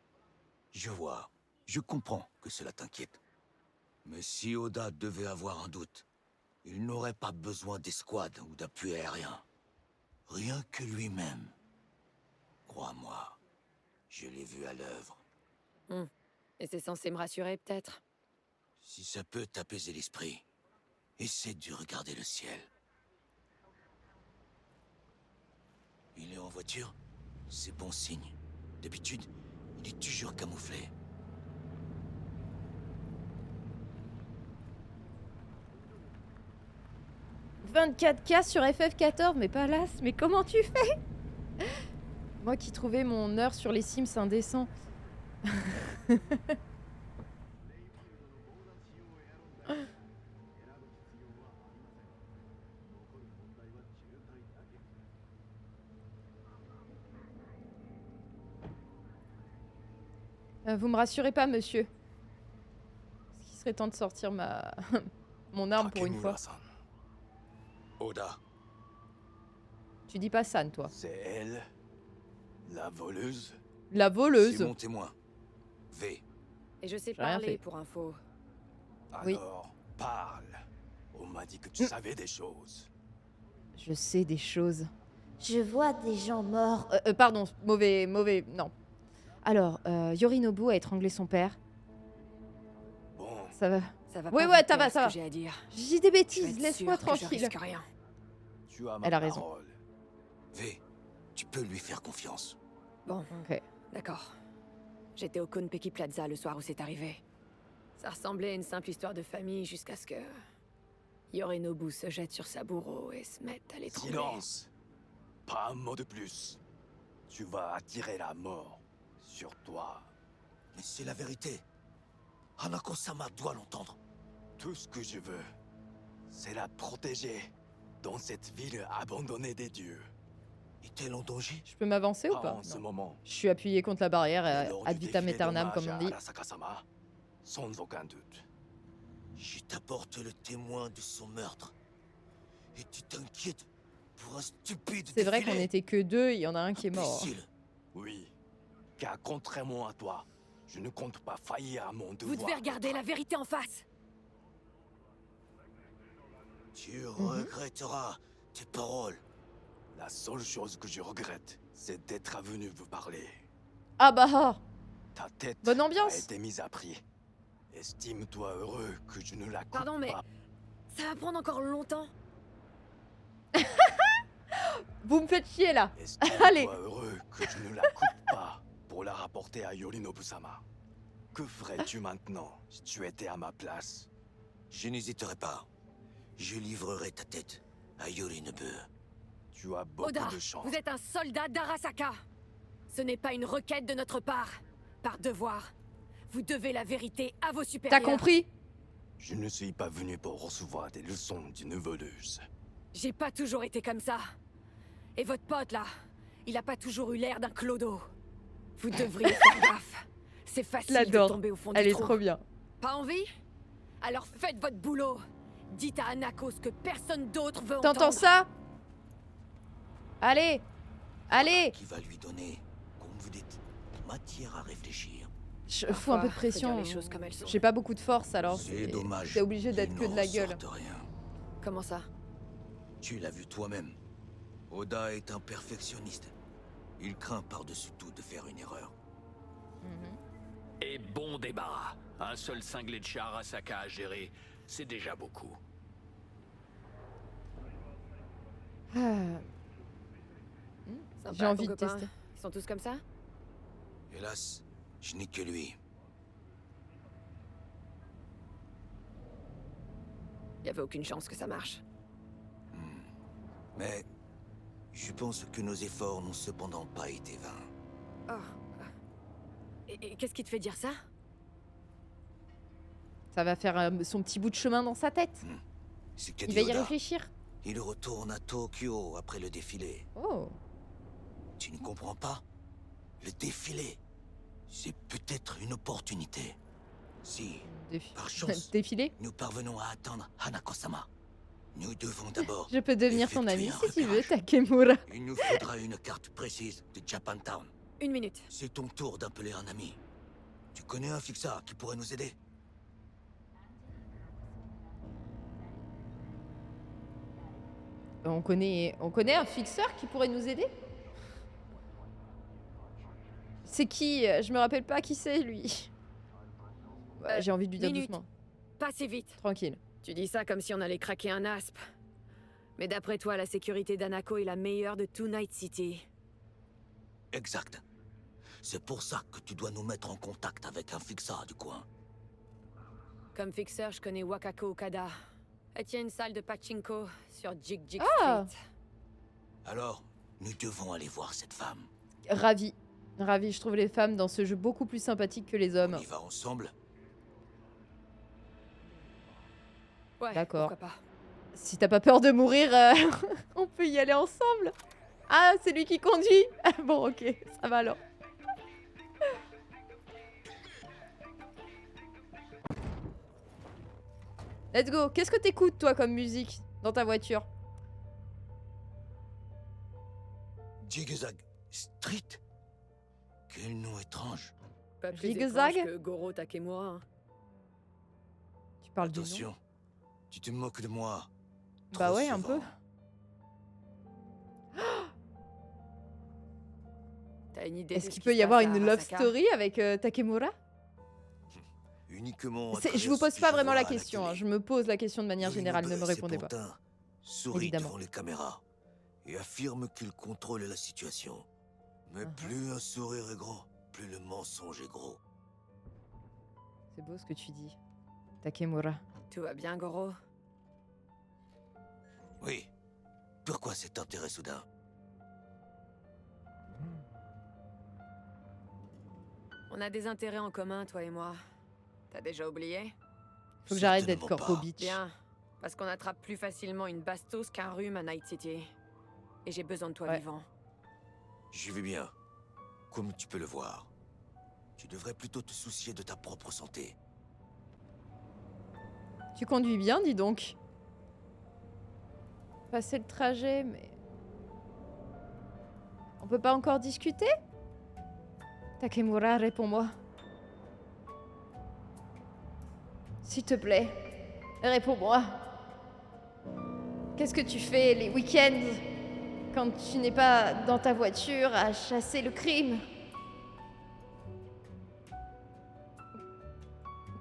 Je vois. Je comprends que cela t'inquiète. Mais si Oda devait avoir un doute, Il n'aurait pas besoin d'escouade ou d'appui aérien. Rien que lui-même. Crois-moi, je l'ai vu à l'œuvre. Et c'est censé me rassurer, peut-être? Si ça peut t'apaiser l'esprit, essaie de regarder le ciel. Il est en voiture? C'est bon signe. D'habitude, il est toujours camouflé. « 24K sur FF14, mais pas las, mais comment tu fais? Moi qui trouvais mon heure sur les Sims indécent. Vous me rassurez pas, monsieur. Est-ce qu'il serait temps de sortir ma... mon arme pour une fois? Takemura-san. Oda, Tu dis pas San, toi. c'est elle, la voleuse? La voleuse. C'est mon témoin. V. Et je sais J'ai rien parler, fait. pour info. Oui. Alors, parle. On m'a dit que tu savais des choses. Je sais des choses. Je vois des gens morts. Pardon, mauvais, non. Alors, Yorinobu a étranglé son père. Bon, Ça va. Ça va Ouais, pas ouais, vite, ça va, ce ça que va. j'ai à dire. Je dis des Je vais bêtises, être laisse-moi sûre que je tranquille. risque rien. tu as Elle ma a raison. parole. V, tu peux lui faire confiance. Bon, Ok. d'accord. J'étais au Konpeki Plaza le soir où c'est arrivé. Ça ressemblait à une simple histoire de famille jusqu'à ce que... Yorinobu se jette sur sa bourreau et se mette à l'étrangler. Silence. Pas un mot de plus. Tu vas attirer la mort sur toi. Mais c'est la vérité. Hanako-sama doit l'entendre. Tout ce que je veux, c'est la protéger dans cette ville abandonnée des dieux. Est-elle en danger? Je peux m'avancer ou Pas pas? en ce moment. Je suis appuyé contre la barrière, Mais lors ad du vitam défilé aeternam, d'hommage comme on à dit. Arasaka-sama, sans aucun doute. Je t'apporte le témoin de son meurtre. Et tu t'inquiètes pour un stupide C'est vrai qu'on défilé. était que deux, il y en a un qui est mort. Imbécile. Oui, car contrairement à toi, je ne compte pas faillir à mon devoir. Vous devez regarder la vérité en face. Tu regretteras tes paroles. La seule chose que je regrette, c'est d'être venu vous parler. Ah bah, Ta tête bonne a ambiance. été mise à prix. Estime-toi heureux que je ne la coupe Pardon, mais pas. ça va prendre encore longtemps. Vous me faites chier là. Estime-toi Allez. heureux que je ne la coupe pas pour la rapporter à Yorinobu-sama. Que ferais-tu maintenant si tu étais à ma place? Je n'hésiterai pas. Je livrerai ta tête à Yorinobu. Tu as beaucoup Oda, de chance. vous êtes un soldat d'Arasaka. Ce n'est pas une requête de notre part. Par devoir. Vous devez la vérité à vos supérieurs. T'as compris? Je ne suis pas venu pour recevoir des leçons d'une voleuse. J'ai pas toujours été comme ça. Et votre pote là, il a pas toujours eu l'air d'un clodo. Vous devriez faire gaffe. C'est facile de L'adore. tomber au fond Elle du est trou. trop bien. Pas envie? Alors faites votre boulot. Dites à Hanako ce que personne d'autre veut entendre. T'entends ça? Allez, allez. Qui va lui donner, comme vous dites, matière à réfléchir. Je fous un peu de Parfois, faut dire pression. les choses comme elles sont. J'ai pas beaucoup de force alors. C'est dommage. T'es obligé qu'il d'être que de n'en la gueule. ressorte rien. Comment ça? Tu l'as vu toi-même. Oda est un perfectionniste. Il craint par-dessus tout de faire une erreur. Et bon débarras. Un seul cinglé de chez Arasaka à gérer, c'est déjà beaucoup. Ah, Sympa, J'ai envie ton de copain. tester. Ils sont tous comme ça? Hélas, je n'ai que lui. Il y avait aucune chance que ça marche. Mais je pense que nos efforts n'ont cependant pas été vains. Oh. Et qu'est-ce qui te fait dire ça? ça va faire son petit bout de chemin dans sa tête. C'est qu'a Il dit va y Oda. réfléchir. Il retourne à Tokyo après le défilé. Oh. Tu ne comprends pas? Le défilé, c'est peut-être une opportunité. Si, par chance, Défilé. nous parvenons à atteindre Hanako-sama, nous devons d'abord... Je peux devenir ton ami effectuer un si tu veux, repérage. Takemura. Il nous faudra une carte précise de Japantown. Une minute. C'est ton tour d'appeler un ami. Tu connais un fixard qui pourrait nous aider? On connaît un fixeur qui pourrait nous aider? C'est qui? Je me rappelle pas qui c'est, lui. Ouais, j'ai envie de lui dire minute. doucement. Pas si vite. Tranquille. Tu dis ça comme si on allait craquer un asp. Mais d'après toi, la sécurité d'Anako est la meilleure de tout Night City. Exact. C'est pour ça que tu dois nous mettre en contact avec un fixeur du coin. Comme fixeur, je connais Wakako Okada. Elle tient une salle de pachinko sur Jig Jig Ah! Street. Alors, nous devons aller voir cette femme. Ravi. Ravi, je trouve les femmes dans ce jeu beaucoup plus sympathiques que les hommes. On y va ensemble? Ouais, D'accord. pourquoi pas. Si t'as pas peur de mourir, on peut y aller ensemble. Ah, c'est lui qui conduit. Bon, ok, ça va alors. Let's go. Qu'est-ce que t'écoutes, toi, comme musique dans ta voiture? Jigzag Street? Quel nom étrange. Pas plus Zigzag étrange que Goro Takemura. Hein. Tu parles du nom? Attention, tu te moques de moi. Bah trop ouais, un souvent. peu. T'as une idée Est-ce de ce qu'il qui peut se y avoir passe à une love Arasaka? story avec Takemura? Uniquement à Je travers vous ce pose que pas je vraiment vois la à question, hein. télé. Je me pose la question de manière générale, ne me Yorinobu, répondez ce pas. pantin, sourit Évidemment. devant les caméras et affirme qu'il contrôle la situation. Mais plus un sourire est grand, plus le mensonge est gros. C'est beau ce que tu dis, Takemura. Tout va bien, Goro? Oui. Pourquoi cet intérêt soudain? On a des intérêts en commun, toi et moi. T'as déjà oublié? Faut que j'arrête d'être Certainement Corpo pas. Beach. Bien. Parce qu'on attrape plus facilement une bastos qu'un rhume à Night City. Et j'ai besoin de toi Ouais. vivant. J'y vais bien. Comme tu peux le voir. Tu devrais plutôt te soucier de ta propre santé. Tu conduis bien, dis donc. Passer le trajet, mais... On peut pas encore discuter? Takemura, réponds-moi. S'il te plaît, réponds-moi. Qu'est-ce que tu fais les week-ends quand tu n'es pas dans ta voiture à chasser le crime?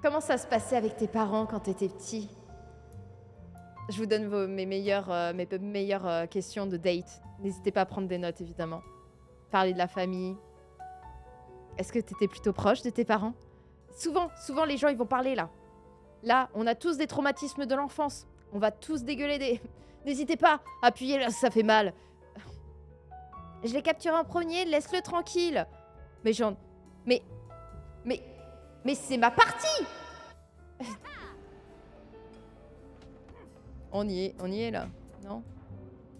Comment ça se passait avec tes parents quand t'étais petit? Je vous donne mes meilleures questions de date. N'hésitez pas à prendre des notes, évidemment. Parler de la famille. Est-ce que t'étais plutôt proche de tes parents? Souvent, les gens, ils vont parler, là. Là, on a tous des traumatismes de l'enfance. On va tous dégueuler des... N'hésitez pas, appuyez là, ça fait mal. Je l'ai capturé en premier, laisse-le tranquille. Mais j'en... Mais c'est ma partie! On y est là, non?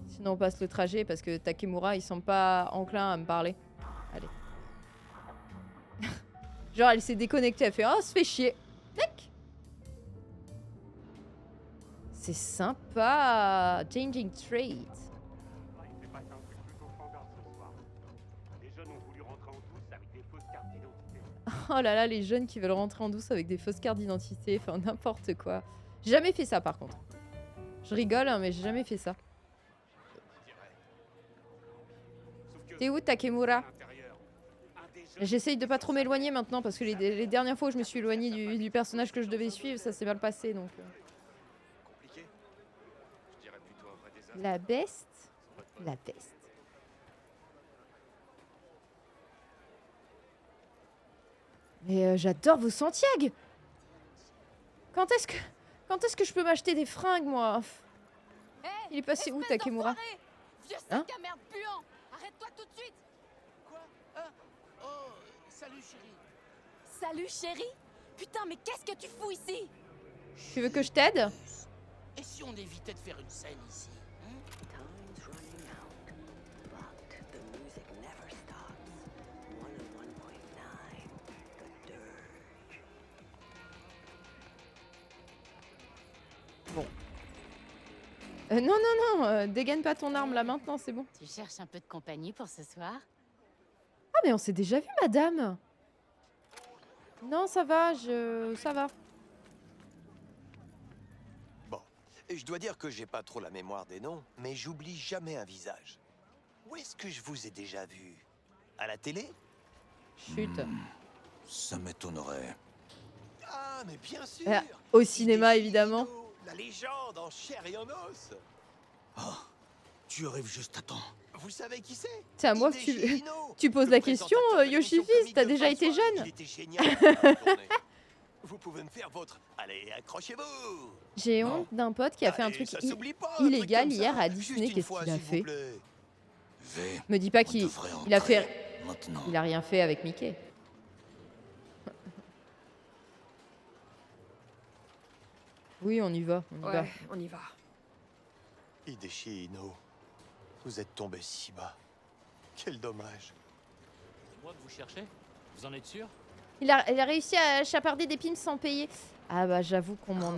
Sinon on passe le trajet parce que Takemura il semble pas enclin à me parler. Allez. Genre elle s'est déconnectée, elle fait oh se fait chier. Tac. C'est sympa. Changing trait. Oh là là, les jeunes qui veulent rentrer en douce avec des fausses cartes d'identité, enfin n'importe quoi. J'ai jamais fait ça par contre. Je rigole, hein, mais j'ai jamais fait ça. T'es où Takemura? J'essaye de pas trop m'éloigner maintenant parce que les dernières fois où je me suis éloignée du personnage que je devais suivre, ça s'est mal passé donc. La best. La best. Mais j'adore vos Santiago. Quand est-ce que je peux m'acheter des fringues, moi? Il est passé où, Takemura? Vieux Hein? sac à merde puant! Arrête-toi tout de suite! Quoi? Oh, salut chérie. Salut chérie! Putain, mais qu'est-ce que tu fous ici? Tu veux que je t'aide? Et si on évitait de faire une scène ici? Bon. Non, dégaine pas ton arme là maintenant, c'est bon. Tu cherches un peu de compagnie pour ce soir? Ah, mais on s'est déjà vu, madame. Non, ça va, ça va. Bon, Et je dois dire que j'ai pas trop la mémoire des noms, mais j'oublie jamais un visage. Où est-ce que je vous ai déjà vu? À la télé? Chut. Ça m'étonnerait. Ah, mais bien sûr! Au cinéma, évidemment. La légende en chair et en os! Oh, tu arrives juste à temps. Vous savez qui c'est? C'est à moi que tu poses la question, Yoshi-Fils, t'as déjà été jeune? Il était génial. à tourner. Vous pouvez me faire votre... Allez, accrochez-vous! J'ai honte d'un pote qui a fait un truc ça s'oublie pas, un truc illégal comme ça. hier à Juste Disney. une Qu'est-ce fois, qu'il a s'il vous fait? plaît. Me dis pas qu'il a fait... Maintenant. Il a rien fait avec Mickey. Oui, on y va, on y va. Ouais, on y va. Hideshi Ino, vous êtes tombé si bas. Quel dommage. C'est moi que vous cherchez? Vous en êtes sûr? Il a réussi à chaparder des pins sans payer. Ah bah j'avoue qu'on m'en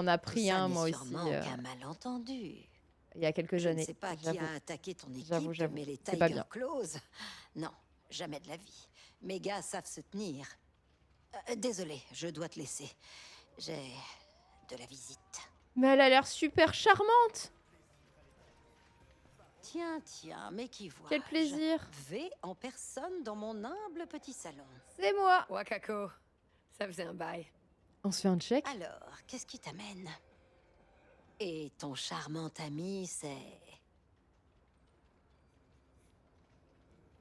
a pris un moi aussi. Qu'un malentendu. Il y a quelques Je années. ne sais pas qui a attaqué ton équipe, J'avoue. mais les C'est pas Tiger bien. Claws, non, jamais de la vie. Mes gars savent se tenir. Désolé, je dois te laisser. J'ai de la visite. Mais elle a l'air super charmante. Tiens, mais qui vois? Quel plaisir. V en personne dans mon humble petit salon. C'est moi. Wakako, ça faisait un bail. On se fait un check? Alors, qu'est-ce qui t'amène? Et ton charmant ami, c'est...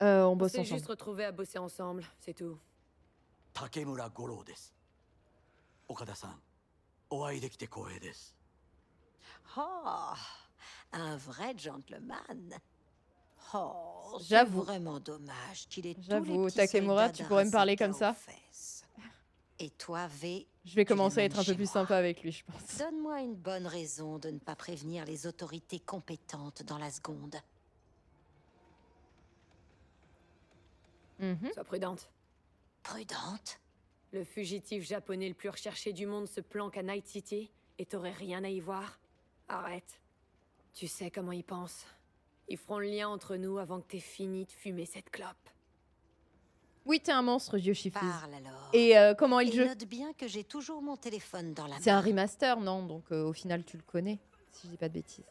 On bosse s'est ensemble. juste retrouvés à bosser ensemble, c'est tout. Takemura Goro desu. Okada-san, oai dekite koei desu. Oh, un vrai gentleman. Oh, c'est J'avoue. vraiment dommage qu'il ait tous les J'avoue, petits Takemura, soldats tu pourrais me parler d'Arasaka comme ça? aux fesses. Et toi, V, Je vais tu commencer à être un l'amènes peu plus chez moi. sympa avec lui, je pense. Donne-moi une bonne raison de ne pas prévenir les autorités compétentes dans la seconde. Sois prudente. Prudente? Le fugitif japonais le plus recherché du monde se planque à Night City et t'aurais rien à y voir? Arrête. Tu sais comment ils pensent. Ils feront le lien entre nous avant que t'aies fini de fumer cette clope. Oui, t'es un monstre, Yoshi-Fils. Parle alors. Et comment il Et joue? note bien que j'ai toujours mon téléphone dans la main. C'est un remaster, non? Donc au final, tu le connais, si je dis pas de bêtises.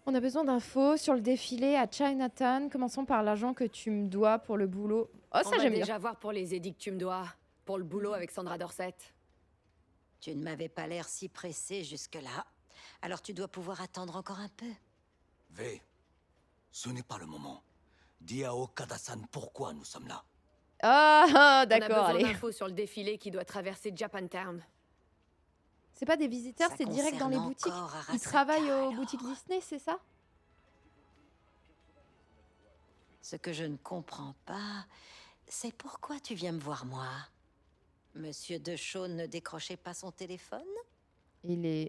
On a besoin d'infos sur le défilé à Chinatown. Commençons par l'argent que tu me dois pour le boulot. Oh, On ça va j'aime bien. déjà voir pour les édits que tu me dois. Pour le boulot avec Sandra Dorset. Tu ne m'avais pas l'air si pressé jusque-là. Alors tu dois pouvoir attendre encore un peu. V, ce n'est pas le moment. Dis à Okada-san pourquoi nous sommes là. Ah, On a d'accord, besoin allez. d'infos sur le défilé qui doit traverser Japantown. C'est pas des visiteurs, Ça c'est direct dans les concerne boutiques. encore Ils Arasaka, travaillent aux alors. boutiques Disney, c'est ça? Ce que je ne comprends pas, c'est pourquoi tu viens me voir moi. Monsieur Dechaune ne décrochait pas son téléphone? Il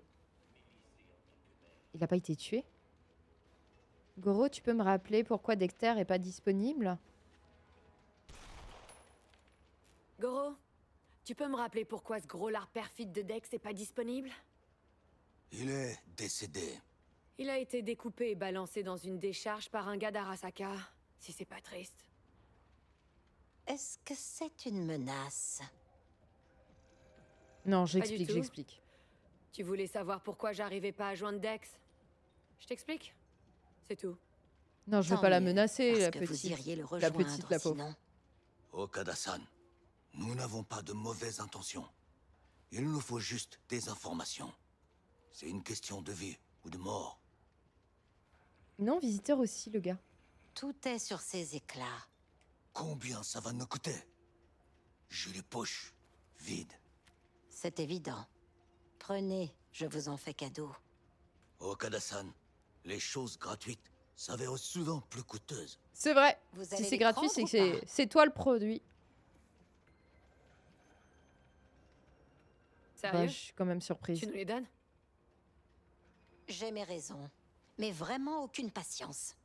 a pas été tué? Goro, tu peux me rappeler pourquoi Dexter est pas disponible? Goro, tu peux me rappeler pourquoi ce gros lard perfide de Dex est pas disponible? Il est décédé. Il a été découpé et balancé dans une décharge par un gars d'Arasaka, si c'est pas triste. Est-ce que c'est une menace? Non, Pas du tout. j'explique. Tu voulais savoir pourquoi j'arrivais pas à joindre Dex? Je t'explique? C'est tout. Non, je veux Tant pas la mieux, menacer, parce la que petite. vous iriez le La rejoindre, petite, la pauvre. sinon. Okada-san, nous n'avons pas de mauvaises intentions. Il nous faut juste des informations. C'est une question de vie ou de mort. Non, visiteur aussi, le gars. Tout est sur ses éclats. Combien ça va nous coûter? J'ai les poches vides. C'est évident. Prenez, je vous en fais cadeau. Okada-san, les choses gratuites s'avèrent souvent plus coûteuses. C'est vrai. Vous Si allez c'est les gratuit, prendre c'est ou que pas? c'est toi le produit. Sérieux? Bah, je suis quand même surprise. Tu nous les donnes? J'ai mes raisons. Mais vraiment aucune patience.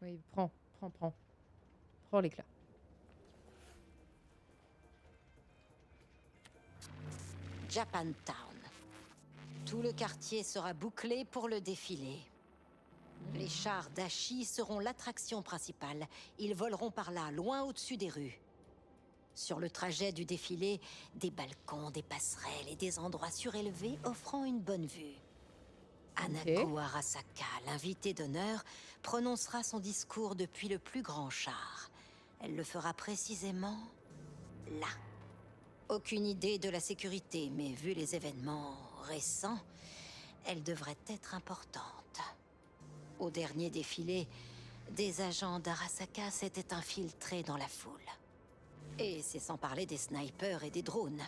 Oui, prends. Prends l'éclat. Japantown. Tout le quartier sera bouclé pour le défilé. Les chars d'Ashi seront l'attraction principale. Ils voleront par là, loin au-dessus des rues. Sur le trajet du défilé, des balcons, des passerelles et des endroits surélevés offrant une bonne vue. Hanako Arasaka, l'invitée d'honneur, prononcera son discours depuis le plus grand char. Elle le fera précisément là. Aucune idée de la sécurité, mais vu les événements récents, elle devrait être importante. Au dernier défilé, des agents d'Arasaka s'étaient infiltrés dans la foule. Et c'est sans parler des snipers et des drones.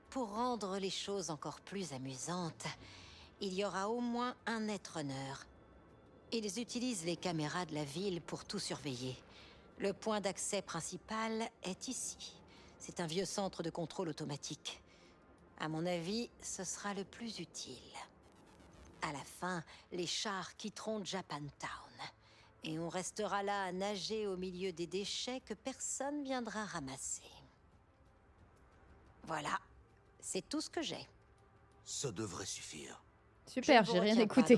Pour rendre les choses encore plus amusantes, il y aura au moins un netrunner. Ils utilisent les caméras de la ville pour tout surveiller. Le point d'accès principal est ici. C'est un vieux centre de contrôle automatique. À mon avis, ce sera le plus utile. À la fin, les chars quitteront Japantown. Et on restera là à nager au milieu des déchets que personne viendra ramasser. Voilà, c'est tout ce que j'ai. Ça devrait suffire. Super, j'ai rien écouté.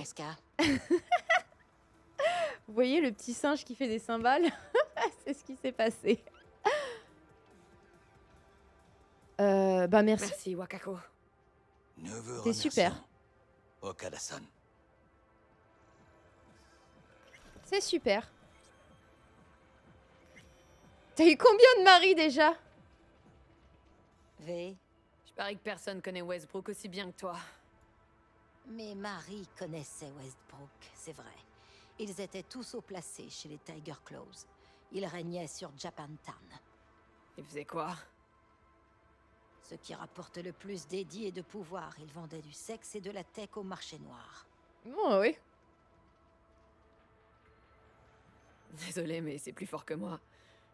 Vous voyez le petit singe qui fait des cymbales? C'est ce qui s'est passé. Bah merci. Merci, Wakako. T'es super. Okada-san. C'est super. T'as eu combien de maris déjà? V. Je parie que personne connaît Westbrook aussi bien que toi. Mes maris connaissaient Westbrook, c'est vrai. Ils étaient tous haut placés chez les Tiger Claws. Ils régnaient sur Japantown. Ils faisaient quoi? Ce qui rapporte le plus d'édits et de pouvoir. Ils vendaient du sexe et de la tech au marché noir. Oh oui. Désolé, mais c'est plus fort que moi.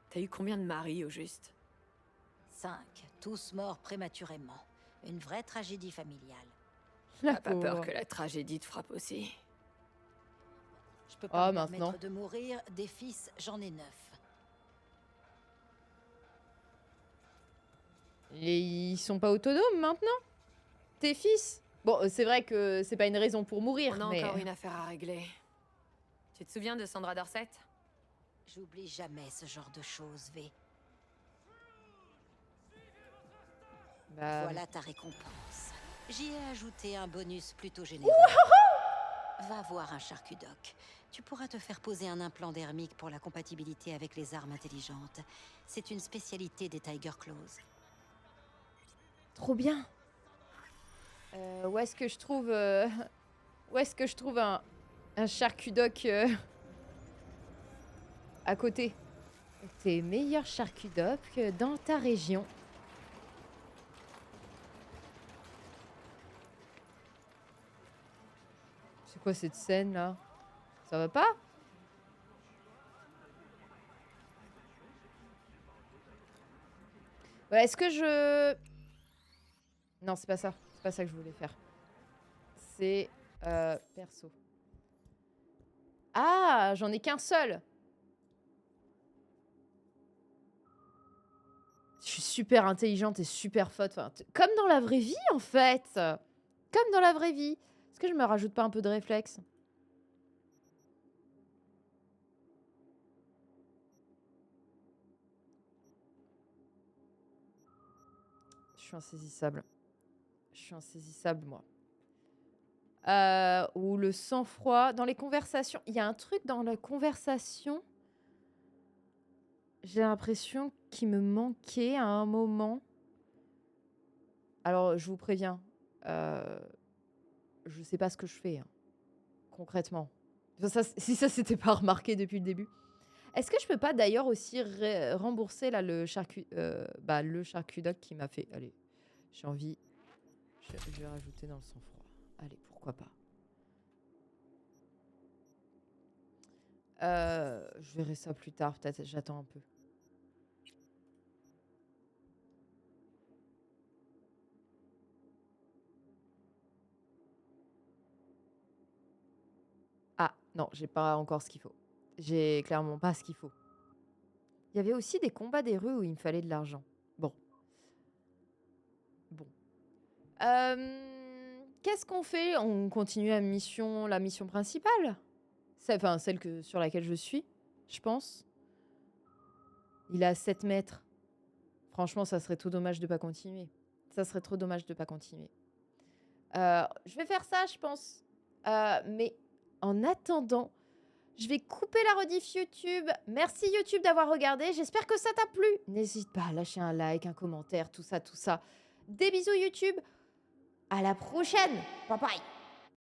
T'as eu combien de maris au juste? 5, tous morts prématurément. Une vraie tragédie familiale. T'as pas peur que la tragédie te frappe aussi? Je peux pas me maintenant. permettre de mourir. Des fils, j'en ai 9. Et ils sont pas autonomes maintenant? Tes fils? Bon, c'est vrai que c'est pas une raison pour mourir, On a mais... encore une affaire à régler. Tu te souviens de Sandra Dorset? J'oublie jamais ce genre de choses, V. Bah... Voilà ta récompense. J'y ai ajouté un bonus plutôt généreux. Va voir un charcudoc. Tu pourras te faire poser un implant dermique pour la compatibilité avec les armes intelligentes. C'est une spécialité des Tiger Claws. Trop bien. Où est-ce que je trouve... Où est-ce que je trouve un charcudoc à côté? Tes meilleurs charcudocs dans ta région. C'est quoi cette scène là? Ça va pas? Ouais, est-ce que je... Non, c'est pas ça. C'est pas ça que je voulais faire. C'est perso. Ah, j'en ai qu'un seul. Je suis super intelligente et super forte. Enfin, comme dans la vraie vie, en fait. Comme dans la vraie vie. Est-ce que je me rajoute pas un peu de réflexe? Je suis insaisissable. Je suis insaisissable, moi. Ou le sang-froid. Dans les conversations, il y a un truc dans la conversation. J'ai l'impression qu'il me manquait à un moment. Alors, je vous préviens. Je sais pas ce que je fais, hein, concrètement. Enfin, ça, si ça s'était pas remarqué depuis le début. Est-ce que je peux pas d'ailleurs aussi rembourser là, le charcudoc qui m'a fait... Allez, j'ai envie... Je vais rajouter dans le sang-froid. Allez, pourquoi pas. Je verrai ça plus tard, peut-être. J'attends un peu. Ah, non, j'ai pas encore ce qu'il faut. J'ai clairement pas ce qu'il faut. Il y avait aussi des combats des rues où il me fallait de l'argent. Bon. Bon. Qu'est-ce qu'on fait? On continue la mission principale? Enfin, celle sur laquelle je suis, je pense. Il est à 7 mètres. Franchement, ça serait trop dommage de pas continuer. Ça serait trop dommage de pas continuer. Je vais faire ça, je pense. Mais en attendant, je vais couper la rediff YouTube. Merci YouTube d'avoir regardé. J'espère que ça t'a plu. N'hésite pas à lâcher un like, un commentaire, tout ça, tout ça. Des bisous YouTube. À la prochaine. Bye bye.